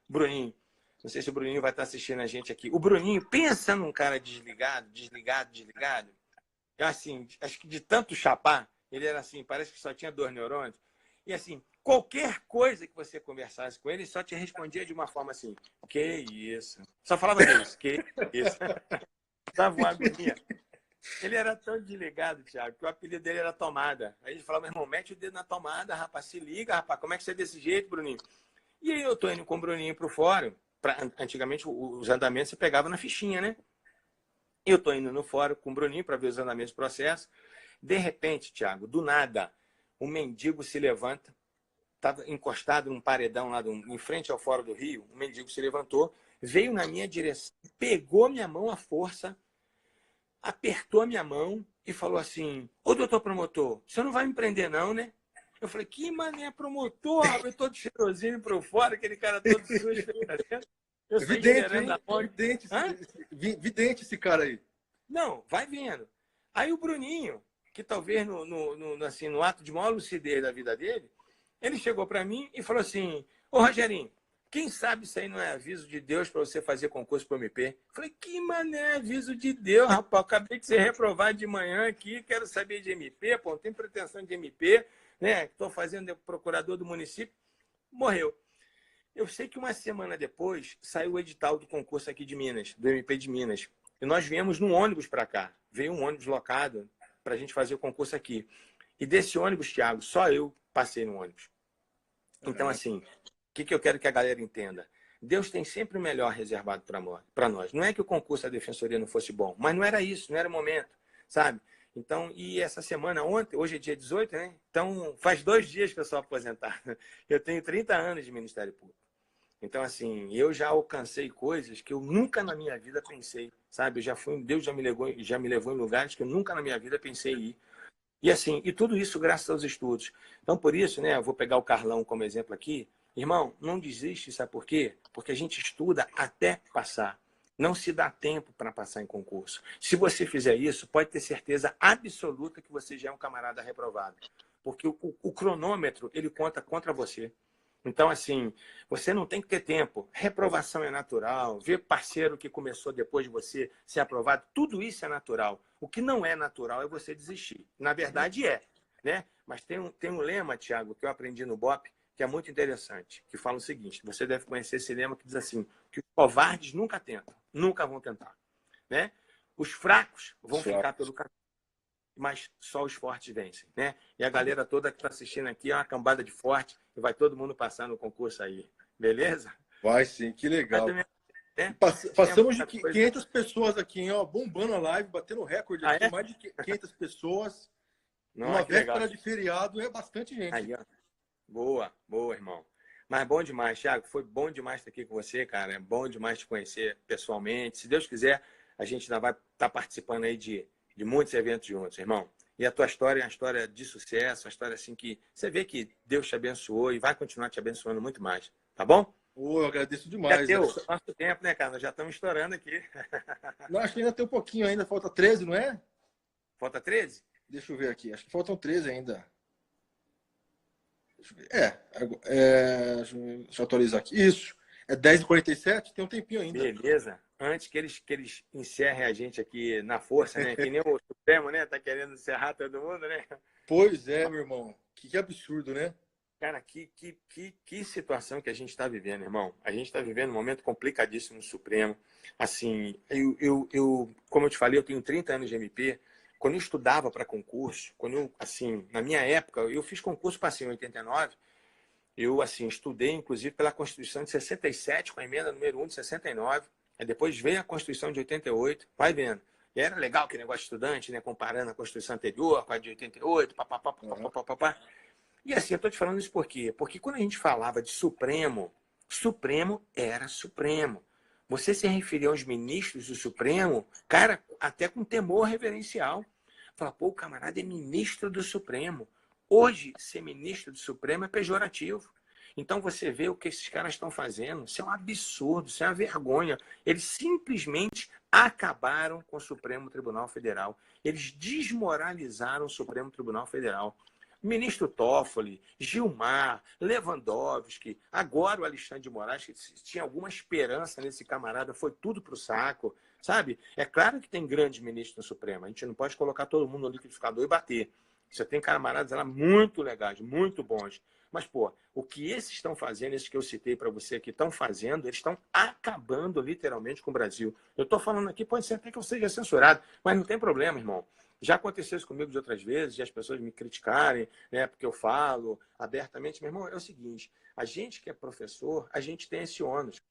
Bruninho, não sei se o Bruninho vai estar assistindo a gente aqui. O Bruninho, pensa num cara desligado. Assim, acho que de tanto chapar, ele era assim, parece que só tinha 2 neurônios. E assim, qualquer coisa que você conversasse com ele, só te respondia de uma forma assim, que isso? Só falava isso, que isso? Dava uma agonia. Ele era tão desligado, Thiago, que o apelido dele era Tomada. Aí ele falava, meu irmão, mete o dedo na tomada, rapaz, se liga, rapaz, como é que você é desse jeito, Bruninho? E aí eu tô indo com o Bruninho pro fórum. Antigamente, os andamentos você pegava na fichinha, né? Eu tô indo no fórum com o Bruninho para ver os andamentos do processo. De repente, Thiago, do nada, um mendigo se levanta, estava encostado num paredão lá em frente ao Fórum do Rio, um mendigo se levantou, veio na minha direção, pegou minha mão à força, apertou a minha mão e falou assim, ô doutor promotor, você não vai me prender não, né? Eu falei, que mané promotor, eu todo cheirosinho pro fora, aquele cara todo sujo. Eu saí esperando a mão. Vidente esse cara aí. Não, vai vendo. Aí o Bruninho, que talvez assim, no ato de maior lucidez da vida dele, ele chegou para mim e falou assim, ô Rogerinho, quem sabe isso aí não é aviso de Deus para você fazer concurso para o MP? Eu falei, que mané aviso de Deus, rapaz, acabei de ser reprovado de manhã aqui, quero saber de MP, pô, não tem pretensão de MP, né? Estou fazendo procurador do município. Morreu. Eu sei que uma semana depois saiu o edital do concurso aqui de Minas, do MP de Minas. E nós viemos num ônibus para cá. Veio um ônibus locado para a gente fazer o concurso aqui. E desse ônibus, Thiago, só eu passei no ônibus. Então, assim, o que eu quero que a galera entenda? Deus tem sempre o melhor reservado para nós. Não é que o concurso da defensoria não fosse bom, mas não era isso, não era o momento, sabe? Então, e essa semana, hoje é dia 18, né? Então, faz 2 dias que eu sou aposentado. Eu tenho 30 anos de Ministério Público. Então, assim, eu já alcancei coisas que eu nunca na minha vida pensei, sabe? Deus já me levou em lugares que eu nunca na minha vida pensei em ir. E assim, e tudo isso graças aos estudos. Então, por isso, né, eu vou pegar o Carlão como exemplo aqui. Irmão, não desiste, sabe por quê? Porque a gente estuda até passar. Não se dá tempo para passar em concurso. Se você fizer isso, pode ter certeza absoluta que você já é um camarada reprovado. Porque o cronômetro, ele conta contra você. Então, assim, você não tem que ter tempo. Reprovação é natural. Ver parceiro que começou depois de você ser aprovado, tudo isso é natural. O que não é natural é você desistir. Na verdade, é. Né? Mas tem um lema, Thiago, que eu aprendi no BOP, que é muito interessante, que fala o seguinte, você deve conhecer esse lema que diz assim, que os covardes nunca tentam, nunca vão tentar. Né? Os fracos vão ficar pelo caminho, mas só os fortes vencem. Né? E a galera toda que está assistindo aqui é uma cambada de forte e vai todo mundo passar no concurso aí. Beleza? Vai sim, que legal. Também, né? Passamos de 500 pessoas aqui, hein, ó, bombando a live, batendo recorde aqui, É? mais de 500 pessoas. Não, Uma véspera legal. de feriado é bastante gente. Aí, ó. Boa, boa, irmão. Mas bom demais, Thiago. Foi bom demais estar aqui com você, cara. É bom demais te conhecer pessoalmente. Se Deus quiser, a gente ainda vai estar participando aí de muitos eventos juntos, irmão. E a tua história é uma história de sucesso, uma história assim que você vê que Deus te abençoou e vai continuar te abençoando muito mais. Tá bom? Eu agradeço demais. Já deu nosso tempo, né, cara? Nós já estamos estourando aqui. Não, acho que ainda tem um pouquinho ainda. Falta 13, não é? Falta 13? Deixa eu ver aqui. Acho que faltam 13 ainda. Deixa eu ver. Deixa eu atualizar aqui. Isso. É 10h47, tem um tempinho ainda. Beleza. Antes que eles encerrem a gente aqui na força, né? Que nem o Supremo, né? Tá querendo encerrar todo mundo, né? Pois é, meu irmão. Que absurdo, né? Cara, que situação que a gente está vivendo, irmão. A gente está vivendo um momento complicadíssimo no Supremo. Assim, como eu te falei, eu tenho 30 anos de MP. Quando eu estudava para concurso, na minha época, eu fiz concurso para em 89. Eu, estudei, inclusive, pela Constituição de 67, com a emenda número 1 de 69. Aí depois veio a Constituição de 88. Vai vendo. E era legal aquele negócio de estudante, né? Comparando a Constituição anterior com a de 88, papapá. E assim, eu estou te falando isso por quê? Porque quando a gente falava de Supremo, Supremo era Supremo. Você se referia aos ministros do Supremo, cara, até com temor reverencial. Fala, pô, o camarada é ministro do Supremo. Hoje, ser ministro do Supremo é pejorativo. Então você vê o que esses caras estão fazendo. Isso é um absurdo, isso é uma vergonha. Eles simplesmente acabaram com o Supremo Tribunal Federal. Eles desmoralizaram o Supremo Tribunal Federal. Ministro Toffoli, Gilmar, Lewandowski, agora o Alexandre de Moraes, que tinha alguma esperança nesse camarada, foi tudo para o saco, sabe? É claro que tem grandes ministros no Supremo, a gente não pode colocar todo mundo no liquidificador e bater. Você tem camaradas lá muito legais, muito bons. Mas, pô, o que esses estão fazendo, esses que eu citei para você aqui estão fazendo, eles estão acabando literalmente com o Brasil. Eu estou falando aqui, pode ser até que eu seja censurado, mas não tem problema, irmão. Já aconteceu isso comigo de outras vezes, de as pessoas me criticarem, né, porque eu falo abertamente. Meu irmão, é o seguinte, a gente que é professor, a gente tem esse ônus.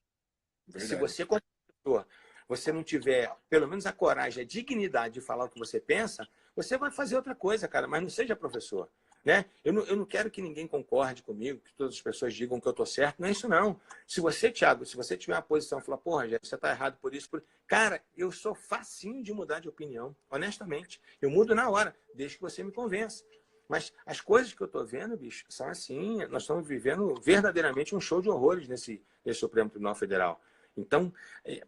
Verdade. Se você, como professor, você não tiver pelo menos a coragem, a dignidade de falar o que você pensa, você vai fazer outra coisa, cara, mas não seja professor. Né? Eu não quero que ninguém concorde comigo, que todas as pessoas digam que eu estou certo. Não é isso, não. Se você, Thiago, se você tiver uma posição e falar, porra, Rogério, você está errado por isso, cara, eu sou facinho de mudar de opinião, honestamente. Eu mudo na hora, desde que você me convença. Mas as coisas que eu estou vendo, bicho, são assim. Nós estamos vivendo verdadeiramente um show de horrores nesse Supremo Tribunal Federal. Então,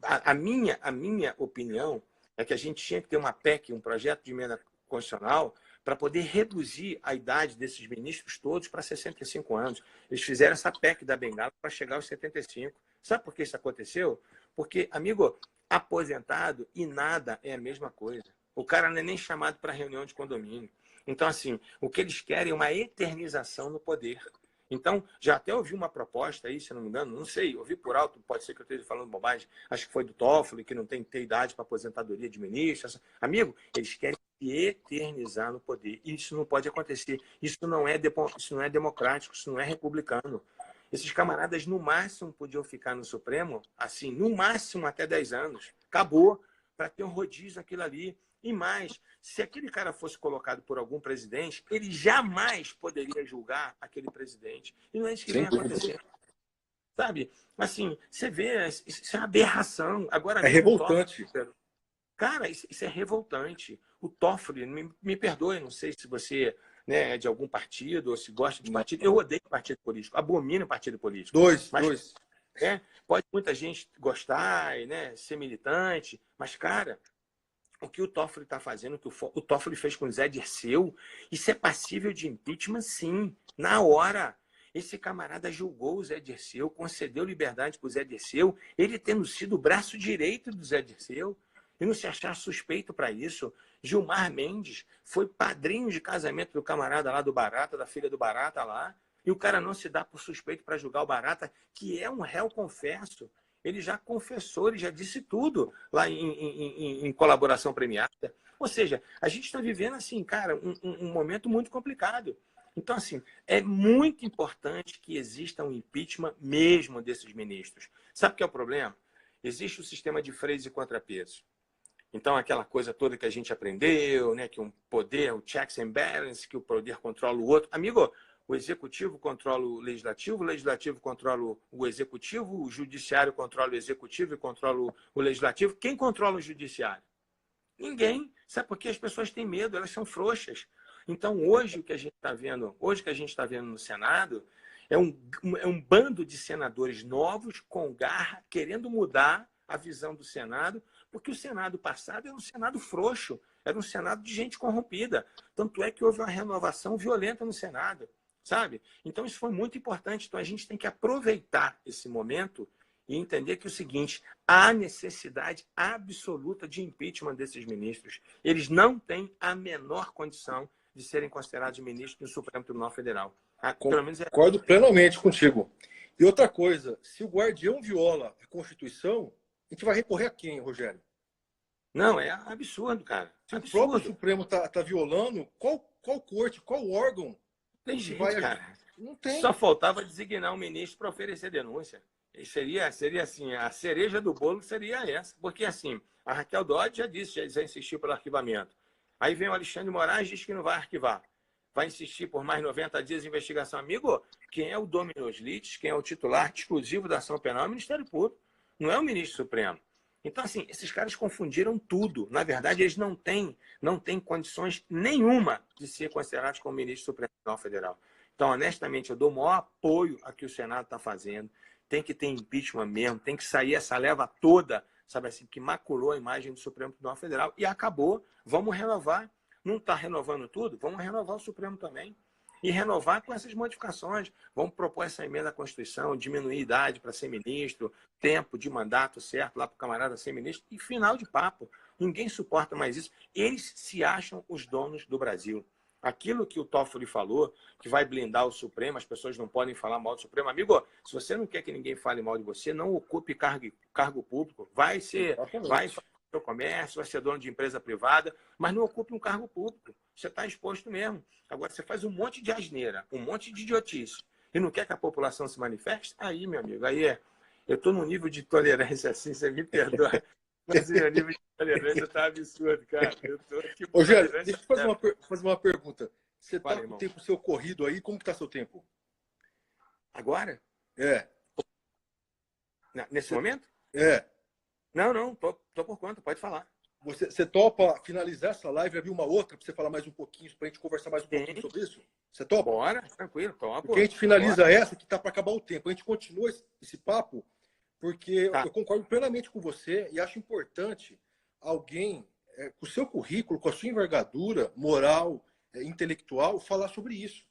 a minha opinião é que a gente tinha que ter uma PEC, um projeto de emenda constitucional, para poder reduzir a idade desses ministros todos para 65 anos. Eles fizeram essa PEC da Bengala para chegar aos 75. Sabe por que isso aconteceu? Porque, amigo, aposentado e nada é a mesma coisa. O cara não é nem chamado para reunião de condomínio. Então, assim, o que eles querem é uma eternização no poder. Então, já até ouvi uma proposta aí, se não me engano, não sei, ouvi por alto, pode ser que eu esteja falando bobagem, acho que foi do Toffoli, que não tem que ter idade para aposentadoria de ministro. Amigo, eles querem se eternizar no poder. Isso não pode acontecer. Isso não é democrático, isso não é republicano. Esses camaradas, no máximo, podiam ficar no Supremo, assim, no máximo até 10 anos. Acabou, para ter um rodízio aquilo ali. E mais, se aquele cara fosse colocado por algum presidente, ele jamais poderia julgar aquele presidente. E não é isso que vem acontecendo. Sabe? Assim, você vê, isso é uma aberração. Agora, é revoltante. Cara, isso é revoltante. O Toffoli, me perdoe, não sei se você, né, é de algum partido ou se gosta de partido. Eu odeio partido político, abomino partido político. Dois. Pode muita gente gostar, né, ser militante, mas, cara, o que o Toffoli está fazendo, o que o Toffoli fez com o Zé Dirceu, isso é passível de impeachment, sim, na hora. Esse camarada julgou o Zé Dirceu, concedeu liberdade para o Zé Dirceu, ele tendo sido o braço direito do Zé Dirceu, e não se achar suspeito para isso. Gilmar Mendes foi padrinho de casamento do camarada lá do Barata, da filha do Barata lá, e o cara não se dá por suspeito para julgar o Barata, que é um réu confesso. Ele já confessou, ele já disse tudo lá em colaboração premiada. Ou seja, a gente está vivendo, assim, cara, um momento muito complicado. Então, assim, é muito importante que exista um impeachment mesmo desses ministros. Sabe o que é o problema? Existe o sistema de freios e contrapesos. Então, aquela coisa toda que a gente aprendeu, né, que um poder, o checks and balances, que o poder controla o outro. Amigo, o executivo controla o legislativo controla o executivo, o judiciário controla o executivo e controla o legislativo. Quem controla o judiciário? Ninguém. Sabe por quê? As pessoas têm medo, elas são frouxas. Então, hoje, o que a gente está vendo, no Senado, é um bando de senadores novos, com garra, querendo mudar a visão do Senado, porque o Senado passado era um Senado frouxo, era um Senado de gente corrompida. Tanto é que houve uma renovação violenta no Senado, sabe? Então, isso foi muito importante. Então, a gente tem que aproveitar esse momento e entender que é o seguinte, há necessidade absoluta de impeachment desses ministros. Eles não têm a menor condição de serem considerados ministros do Supremo Tribunal Federal. Pelo menos concordo plenamente contigo. E outra coisa, se o guardião viola a Constituição, a gente vai recorrer a quem, Rogério? Não, é absurdo, cara. Se absurdo. O próprio Supremo tá violando, qual corte, qual órgão? Tem jeito, vai... cara. Não tem. Só faltava designar um ministro para oferecer denúncia. E seria assim, a cereja do bolo seria essa. Porque, assim, a Raquel Dodge já disse, já insistiu pelo arquivamento. Aí vem o Alexandre Moraes e diz que não vai arquivar. Vai insistir por mais 90 dias de investigação. Amigo, quem é o dominus litis, quem é o titular exclusivo da ação penal é o Ministério Público. Não é o ministro Supremo. Então, assim, esses caras confundiram tudo. Na verdade, eles não têm condições nenhuma de ser considerados como ministro Supremo Tribunal Federal. Então, honestamente, eu dou o maior apoio a que o Senado está fazendo. Tem que ter impeachment mesmo, tem que sair essa leva toda, sabe assim, que maculou a imagem do Supremo Tribunal Federal e acabou. Vamos renovar. Não está renovando tudo? Vamos renovar o Supremo também. E renovar com essas modificações. Vamos propor essa emenda à Constituição, diminuir a idade para ser ministro, tempo de mandato certo lá para o camarada ser ministro, e final de papo. Ninguém suporta mais isso. Eles se acham os donos do Brasil. Aquilo que o Toffoli falou, que vai blindar o Supremo, as pessoas não podem falar mal do Supremo. Amigo, se você não quer que ninguém fale mal de você, não ocupe cargo público. Vai fazer seu comércio, vai ser dono de empresa privada, mas não ocupe um cargo público. Você está exposto mesmo. Agora, você faz um monte de asneira, um monte de idiotice, e não quer que a população se manifeste? Aí, meu amigo, eu estou num nível de tolerância assim, você me perdoa. Mas meu nível de tolerância está absurdo, cara. Rogério, deixa eu fazer uma pergunta. Você está com o tempo seu corrido aí? Como está seu tempo? Agora? É. Nesse momento? É. Não, tô por conta, pode falar. Você topa finalizar essa live e abrir uma outra para você falar mais um pouquinho, para a gente conversar mais um pouquinho sobre isso? Você topa? Bora, tranquilo, topa. Porque a gente finaliza essa que está para acabar o tempo. A gente continua esse papo, porque eu concordo plenamente com você e acho importante alguém, com o seu currículo, com a sua envergadura moral, intelectual, falar sobre isso.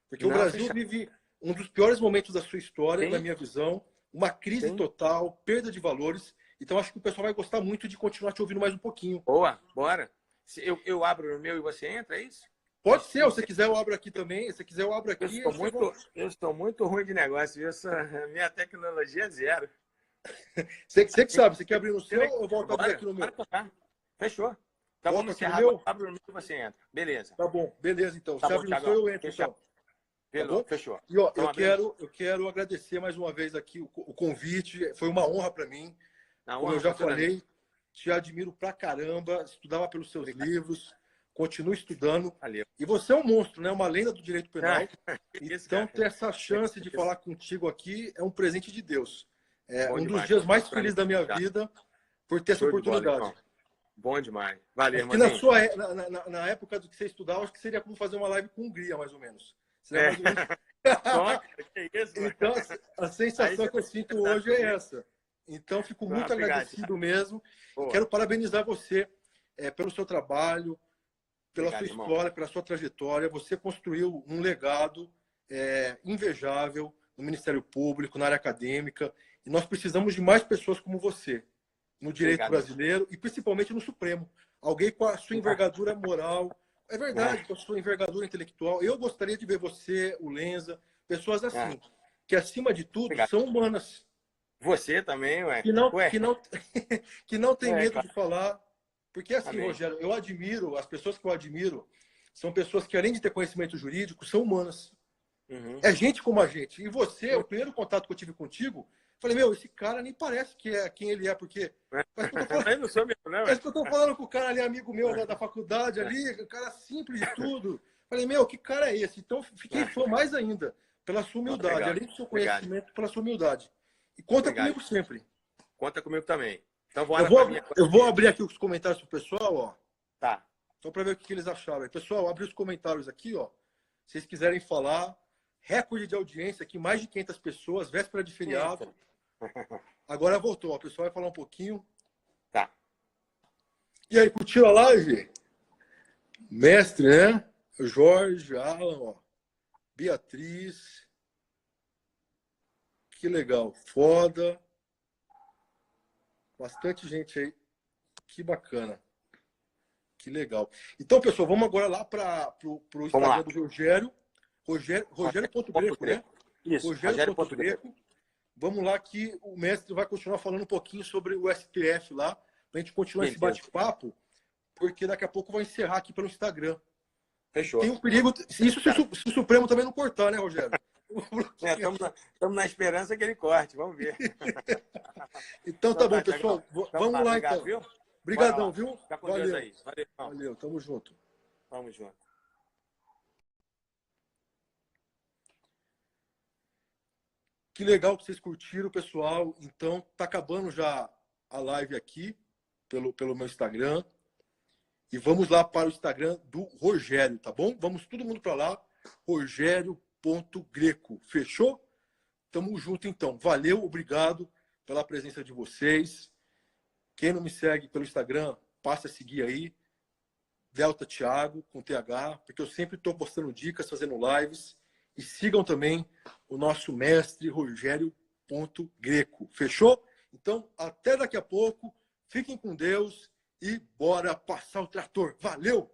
Porque o Brasil vive um dos piores momentos da sua história, na minha visão, uma crise total, perda de valores. Então, acho que o pessoal vai gostar muito de continuar te ouvindo mais um pouquinho. Boa, bora. Eu abro o meu e você entra, é isso? Pode ser, se quiser eu abro aqui também. Se quiser eu abro aqui. Eu estou muito ruim de negócio, minha tecnologia é zero. Você que sabe, você quer abrir no seu ou eu volto a abrir aqui no meu? Fechou. Então vamos encerrar, abre o meu e você entra. Beleza. Tá bom, beleza então. Você abre no seu, eu entro então. Tá fechou. E ó, eu quero agradecer mais uma vez aqui o convite. Foi uma honra para mim. Como eu já falei, te admiro pra caramba, estudava pelos seus livros, continuo estudando. Valeu. E você é um monstro, né? Uma lenda do direito penal. Então, ter essa chance de falar contigo aqui é um presente de Deus. É um dos dias mais felizes da minha vida por ter essa oportunidade. Bom demais. Valeu, porque na época do que você estudava, acho que seria como fazer uma live com Hungria, mais ou menos. Seria mais ou menos Nossa, que isso, mano. Então, a sensação que eu sinto hoje é essa. Então, fico muito agradecido mesmo. Boa. Quero parabenizar você pelo seu trabalho, pela Obrigado, sua história, pela sua trajetória. Você construiu um legado invejável no Ministério Público, na área acadêmica. E nós precisamos de mais pessoas como você no direito brasileiro e principalmente no Supremo. Alguém com a sua envergadura moral. É verdade, com a sua envergadura intelectual. Eu gostaria de ver você, o Lenza, pessoas assim, que acima de tudo são humanas. Você também, ué. Que não tem medo de falar. Porque assim, Amém. Rogério, eu admiro, as pessoas que eu admiro são pessoas que, além de ter conhecimento jurídico, são humanas. Uhum. É gente como a gente. E você, o primeiro contato que eu tive contigo, falei, meu, esse cara nem parece que é quem ele é, porque... Parece que eu tô falando com o cara ali, amigo meu da faculdade ali, o cara simples de tudo. Falei, meu, que cara é esse? Então, fiquei fã mais ainda, pela sua humildade, legal. além do seu conhecimento, pela sua humildade. E conta comigo sempre. Conta comigo também. Então, eu vou abrir aqui os comentários pro pessoal, ó. Tá. Só para ver o que eles acharam. Pessoal, abre os comentários aqui, ó. Se vocês quiserem falar. Recorde de audiência aqui, mais de 500 pessoas, véspera de feriado. Agora voltou, ó. O pessoal vai falar um pouquinho. Tá. E aí, curtiu a live? Mestre, né? Jorge, Alan, ó. Beatriz. Que legal. Foda. Bastante gente aí. Que bacana. Que legal. Então, pessoal, vamos agora lá para o Instagram do Rogério. Rogério.greco, né? Isso, Rogério.greco. Vamos lá que o mestre vai continuar falando um pouquinho sobre o STF lá, para a gente continuar esse bate-papo, porque daqui a pouco vai encerrar aqui pelo Instagram. Fechou. Tem um perigo, isso se o Supremo também não cortar, né, Rogério? Estamos na esperança que ele corte, vamos ver. Então tá bom, pessoal. Vamos lá, então. Obrigadão, viu? Fica com Deus aí. Valeu, tamo junto. Vamos junto. Que legal que vocês curtiram, pessoal. Então, tá acabando já a live aqui pelo meu Instagram. E vamos lá para o Instagram do Rogério, tá bom? Vamos todo mundo para lá. Rogério.greco. Fechou? Tamo junto, então. Valeu, obrigado pela presença de vocês. Quem não me segue pelo Instagram, passa a seguir aí. Delta Thiago, com TH, porque eu sempre estou postando dicas, fazendo lives. E sigam também o nosso mestre Rogério.greco. Fechou? Então, até daqui a pouco. Fiquem com Deus e bora passar o trator. Valeu!